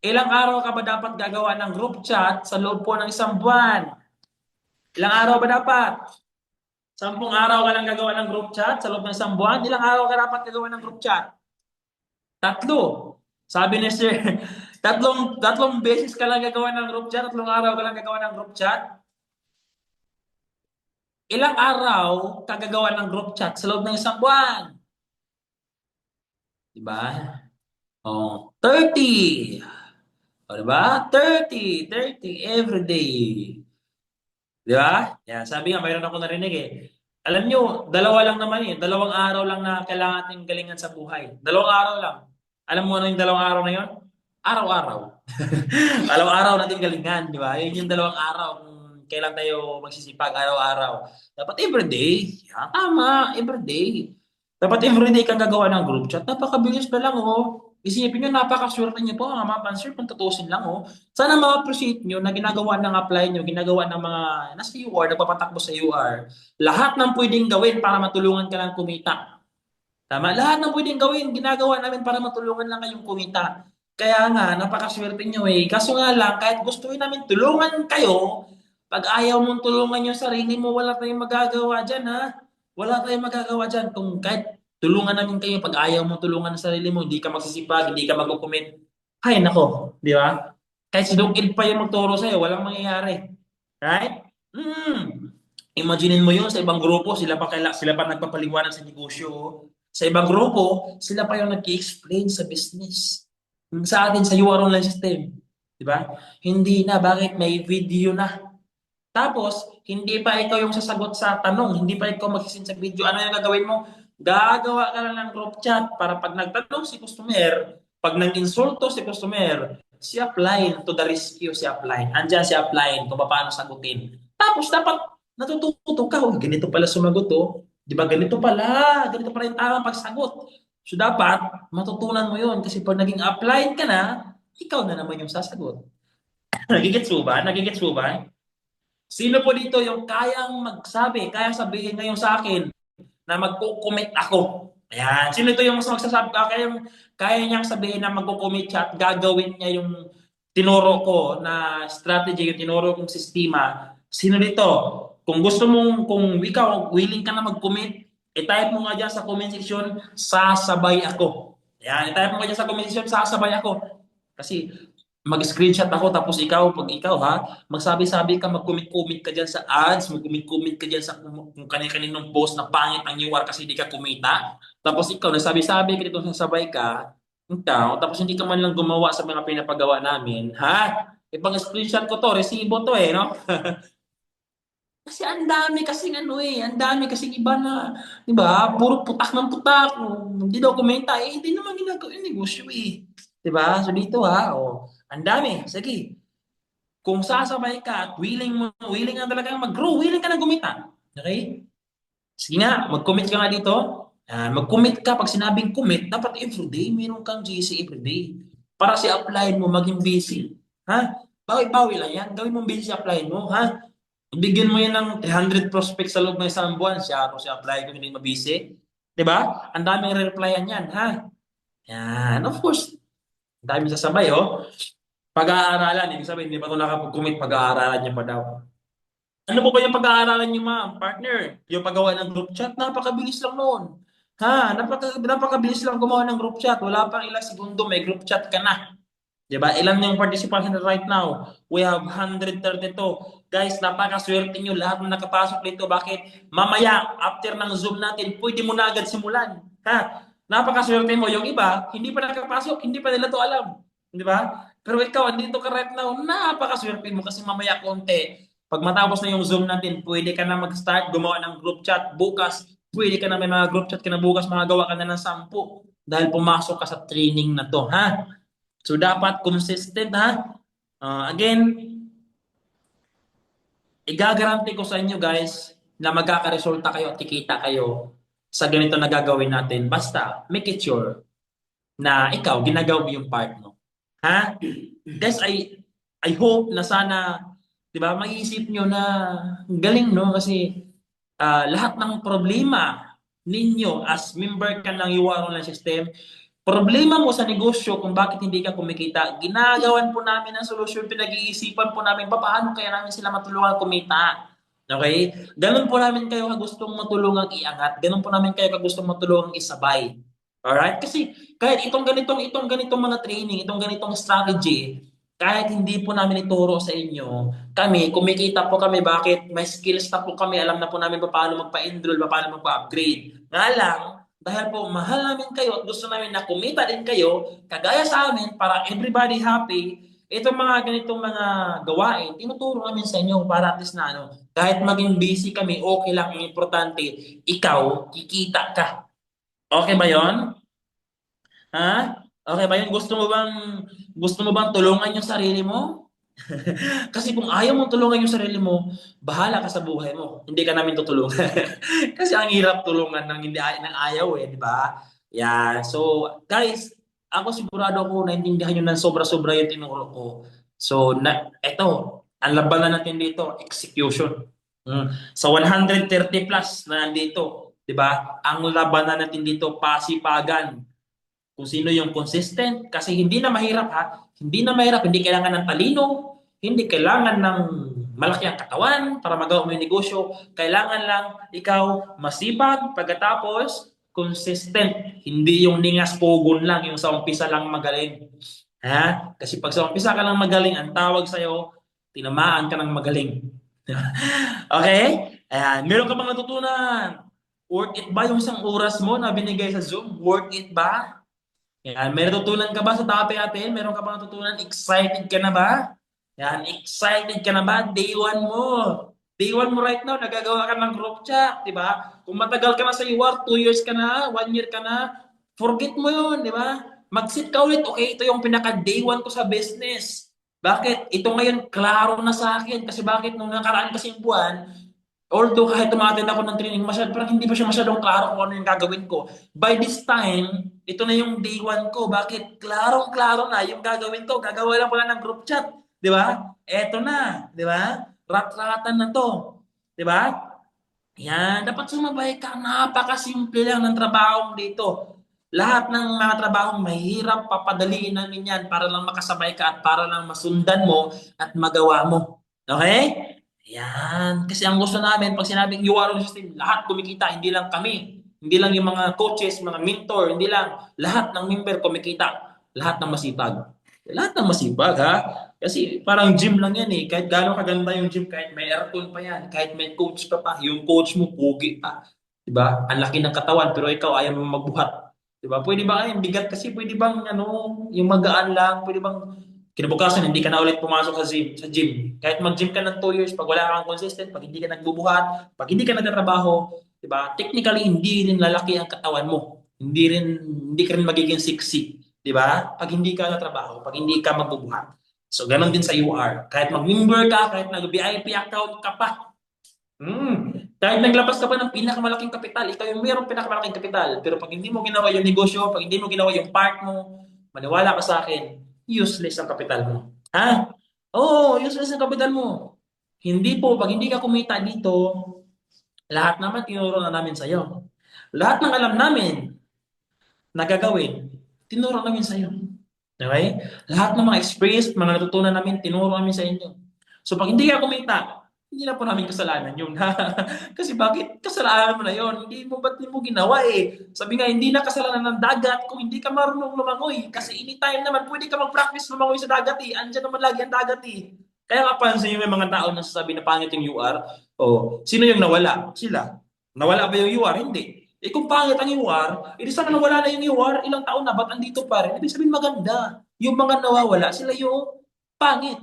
Ilang araw ka ba dapat gagawa ng group chat sa loob po ng isang buwan? Ilang araw ba dapat? 10 araw ka lang gagawa ng group chat sa loob ng isang buwan? Ilang araw ka dapat gagawa ng group chat? Tatlo. Sabi ni Sir, tatlong beses ka lang gagawa ng group chat, 3 araw ka lang gagawa ng group chat. Ilang araw ka gagawa ng group chat sa loob ng isang buwan? Di ba? Oh, 30. O, di ba? 30 every day. Di ba? Yan, sabi nga, mayroon ako narinig eh. Alam nyo, dalawa lang naman eh. 2 araw lang na kailangan nating galingan sa buhay. 2 araw lang. Alam mo ano yung 2 araw na yon? Araw-araw. Araw-araw natin galingan, di ba? Yun yung 2 araw kung kailan tayo magsisipag araw-araw. Dapat everyday. Yan, tama, everyday. Dapat everyday kang gagawa ng group chat. Napakabilis na lang, oh. Isipin nyo, napakaswerte nyo po, mga mapansir, kung tutusin lang, oh. Sana ma-appreciate nyo na ginagawa ng apply nyo, ginagawa ng mga nasa UR, nagpapatakbo sa UR. Lahat ng pwedeng gawin para matulungan ka lang kumita. Tama? Lahat ng pwedeng gawin, ginagawa namin para matulungan lang kayong kumita. Kaya nga, napakaswerte nyo eh. Kaso nga lang, kahit gustuin namin tulungan kayo, pag ayaw mong tulungan yung sarili mo, wala tayong magagawa dyan ha. Wala tayong magagawa dyan. Kung kahit tulungan namin kayo, pag ayaw mong tulungan ang sarili mo, hindi ka magsisipag, hindi ka mag-commit. Ay, nako, di ba? Kahit si Doc Ed pa yung magturo sa'yo, walang mangyayari. Right? Imaginin mo yun sa ibang grupo, sila pa nagpapaliwanag sa negosyo. Sa ibang grupo, sila pa yung nag-explain sa business. Sa atin, sa UR online system. Di ba? Hindi na. Bakit? May video na. Tapos, hindi pa ikaw yung sasagot sa tanong. Hindi pa ikaw magsisin sa video. Ano yung gagawin mo? Gagawa ka lang ng group chat para pag nagtanong si customer, pag nang-insulto si customer, si upline to the rescue si upline. Andiyan si upline kung paano sagutin. Tapos, dapat natututo ka. Oh, ganito pala sumagot, oh. Di ba? Ganito pala yung tamang pagsagot. So, dapat matutunan mo yun kasi pag naging upline ka na, ikaw na naman yung sasagot. Nagigets mo ba? Nagigets mo ba? Sino po dito yung kayang sabihin ngayon sa akin na magko-commit ako? Ayan. Sino ito yung magsasabi, kaya niyang sabihin na magko-commit siya at gagawin niya yung tinuro ko na strategy, yung tinuro kong sistema. Sino dito? Kung ikaw willing ka na mag-commit, i-type mo nga dyan sa comment section, sasabay ako. Ayan, i-type mo nga dyan sa comment section, sasabay ako. Kasi mag-screenshot ako tapos pag ikaw ha, magsabi-sabi ka, mag-comment-comment ka diyan sa ads, mag-comment-comment ka diyan sa kung kani-kaninong post na pangit ang UR kasi di ka kumita. Tapos ikaw nagsabi-sabi ka dito, sasabay ka, ikaw, tapos hindi ka man lang gumawa sa mga pinapagawa namin, ha? Ibang screenshot ko to, resibo to eh, no? Kasi ang dami kasing ano eh, ang dami kasing iba na, di ba? Puro putak ng putak, hindi daw kumenta, eh, hindi naman ginagawa yung negosyo eh. Di ba? So dito ha, oh, ang dami. Sige, kung sasabay ka at willing ka talaga mag-grow, willing ka na gumita. Okay? Sige nga, mag-commit ka nga dito. Mag-commit ka. Pag sinabing commit, dapat everyday, meron kang GC everyday. Para si apply mo, maging busy. Ha? Bawi-bawi lang yan. Gawin mong busy apply mo. Ha? Bigyan mo yan ng 300 prospects sa loob ng isang buwan. Siya ako si apply ko, hindi mabisi. Diba? Ang daming re-replyan yan. Ha? Yan. Of course, ang daming sasabay, oh. Pag-aaralan, ibig sabihin, hindi pa ito nakapag-commit, pag-aaralan niya pa daw. Ano po ba yung pag-aaralan niyo, ma'am? Partner, yung paggawa ng group chat, napakabilis lang noon. Ha, napakabilis lang gumawa ng group chat. Wala pang ilang segundo, may group chat ka na. Diba? Ilan yung participants right now? We have 132. Guys, napakaswerte nyo. Lahat na nakapasok dito. Bakit? Mamaya, after ng Zoom natin, pwede mo na agad simulan. Ha? Napakaswerte mo. Yung iba, hindi pa nakapasok. Hindi pa nila to alam. Di ba? Pero ikaw, andito ka right now, napakaswerte mo kasi mamaya konti. Pag matapos na yung Zoom natin, pwede ka na mag-start gumawa ng group chat. Bukas, pwede ka na may mga group chat ka na bukas, makagawa ka na ng 10. Dahil pumasok ka sa training na to, ha? So, dapat consistent, ha? Again, igagaranti ko sa inyo, guys, na magkakaresulta kayo at kikita kayo sa ganito na gagawin natin. Basta, make it sure na ikaw, ginagawa mo yung part mo. Ha? Guys, I hope na sana, 'di ba, maiisip nyo na galing, no? Kasi lahat ng problema ninyo as member ka ng UR Online System, problema mo sa negosyo kung bakit hindi ka kumikita, ginagawan po namin ng solusyon, pinag-iisipan po namin paano kaya namin sila matulungan kumita. Okay? Ganun po namin kayo kagustong matulungang iangat. Ganun po namin kayo kagustong matulungang isabay. Alright? Kasi kahit itong ganitong mga training, itong ganitong strategy, kahit hindi po namin ituro sa inyo, kami, kumikita po kami, bakit? May skills na po kami, alam na po namin paano magpa-enroll, paano magpa-upgrade. Nga lang, dahil po mahal namin kayo at gusto namin na kumita din kayo, kagaya sa amin, para everybody happy, itong mga ganitong mga gawain, tinuturo namin sa inyo para at least na kahit maging busy kami, okay lang, ang importante, ikaw, kikita ka. Okay ba yon? Ha? Okay ba yun? Gusto mo bang tulungan yung sarili mo? Kasi kung ayaw mong tulungan yung sarili mo, bahala ka sa buhay mo. Hindi ka namin tutulungan. Kasi ang hirap tulungan ng hindi ng ayaw di ba? Yeah. So, guys, ako sigurado ako naintindihan nyo ng sobra-sobra yung tinuro ko. So, eto, ang labanan natin dito, execution. Sa 130 plus na nandito, di ba? Ang labanan natin dito, pasipagan kung sino yung consistent. Kasi hindi na mahirap ha. Hindi na mahirap. Hindi kailangan ng talino. Hindi kailangan ng malaki ang katawan para magawa mo yung negosyo. Kailangan lang ikaw masipag pagkatapos consistent. Hindi yung ningas pugon lang. Yung sa umpisa lang magaling. Ha? Kasi pag sa umpisa ka lang magaling, ang tawag sa'yo, tinamaan ka ng magaling. Okay? Ayan. Meron ka bang natutunan? Worth it ba yung isang oras mo na binigay sa Zoom? Worth it ba? Yan, may natutunan ka ba sa topic natin? Meron ka ba natutunan? Excited ka na ba? Yan, excited ka na ba? Day one mo. Day one mo right now, nagagawa ka ng group chat, di ba? Kung matagal ka na sa UR, 2 years ka na, 1 year ka na, forget mo yun, di ba? Mag-sit ka ulit, okay, ito yung pinaka-day one ko sa business. Bakit? Ito ngayon, klaro na sa akin. Kasi bakit? Nung nakaraan kasing buwan, although kahit tumatin ako ng training, parang hindi pa siya masyadong klaro kung ano yung gagawin ko. By this time, ito na yung day one ko. Bakit? Klarong-klaro na yung gagawin ko. Gagawa lang pala ng group chat. Di ba? Eto na. Di ba? Rat-ratan na to. Di ba? Yan. Dapat sumabay ka. Napakasimple lang ng trabaho dito. Lahat ng mga trabahong mahirap, papadaliin namin yan para lang makasabay ka at para lang masundan mo at magawa mo. Okay? Yan. Kasi ang gusto namin, pag sinabing URL system, lahat kumikita, hindi lang kami. Hindi lang yung mga coaches, mga mentor, hindi lang. Lahat ng member kumikita. Lahat ng masipag. Lahat ng masipag, ha? Kasi parang gym lang yan Kahit gano'ng kaganda yung gym, kahit may aircon pa yan, kahit may coach ka pa, yung coach mo, pugi pa. Diba? Ang laki ng katawan, pero ikaw ayaw mo magbuhat. Diba? Pwede ba yung bigat kasi pwede bang yung magaan lang, pwede bang kinabukasan, hindi ka na ulit pumasok sa gym. Kahit mag-gym ka ng 2 years, pag wala kang consistent, pag hindi ka nagbubuhat, pag hindi ka nagtatrabaho, di ba? Technically, hindi rin lalaki ang katawan mo. Hindi ka rin magiging sexy. Di ba? Pag hindi ka nagtatrabaho, pag hindi ka magbubuhat. So, ganun din sa UR. Kahit mag-member ka, kahit nag-VIP account ka pa, kahit naglabas ka pa ng pinakamalaking kapital, ikaw yung mayroong pinakamalaking kapital. Pero pag hindi mo ginawa yung negosyo, pag hindi mo ginawa yung part mo, maniwala ka sa akin, useless ang kapital mo. Ha? Oo, useless ang kapital mo. Hindi po, pag hindi ka kumita dito, lahat naman tinuro na namin sa'yo. Lahat ng alam namin na gagawin, tinuro namin sa'yo. Okay? Lahat ng mga experience, mga natutunan namin, tinuro namin sa inyo. So pag hindi ka kumita, hindi na po namin kasalanan yun. Kasi bakit kasalanan mo na yun? Ba't mo ginawa Sabi nga, hindi na kasalanan ng dagat kung hindi ka marunong lumangoy. Kasi anytime naman, pwede ka mag-practice lumangoy sa dagat Andiyan naman lagi ang dagat Kaya kapansin nyo may mga tao na sasabi na pangit yung UR. Sino yung nawala? Sila. Nawala ba yung UR? Hindi. Kung pangit ang UR, edi sana nawala na yung UR, ilang taon na, ba't andito pa rin? Ibig sabihin maganda. Yung mga nawawala, sila yung pangit.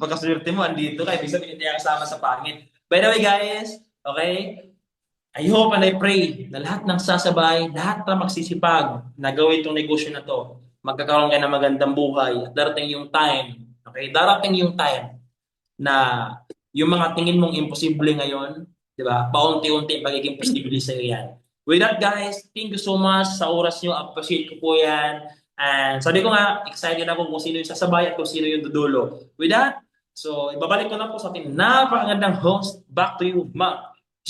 Pagkaswerte mo, andito ka, ibig sabihin hindi ka kasama sa pangit. By the way, guys, okay? I hope and I pray na lahat ng sasabay, lahat na magsisipag na gawin itong negosyo na to, magkakaroon kayo ng magandang buhay at darating yung time, okay? Darating yung time na yung mga tingin mong imposible ngayon, di ba? Paunti-unti magiging posible sa iyo yan. With that, guys, thank you so much sa oras nyo. Appreciate ko po yan. And sabi ko nga, excited ako kung sino yung sasabay at kung sino yung dudulo. With that, so ibabalik ko na po sa ating napakagandang host. Back to you, Ma'am.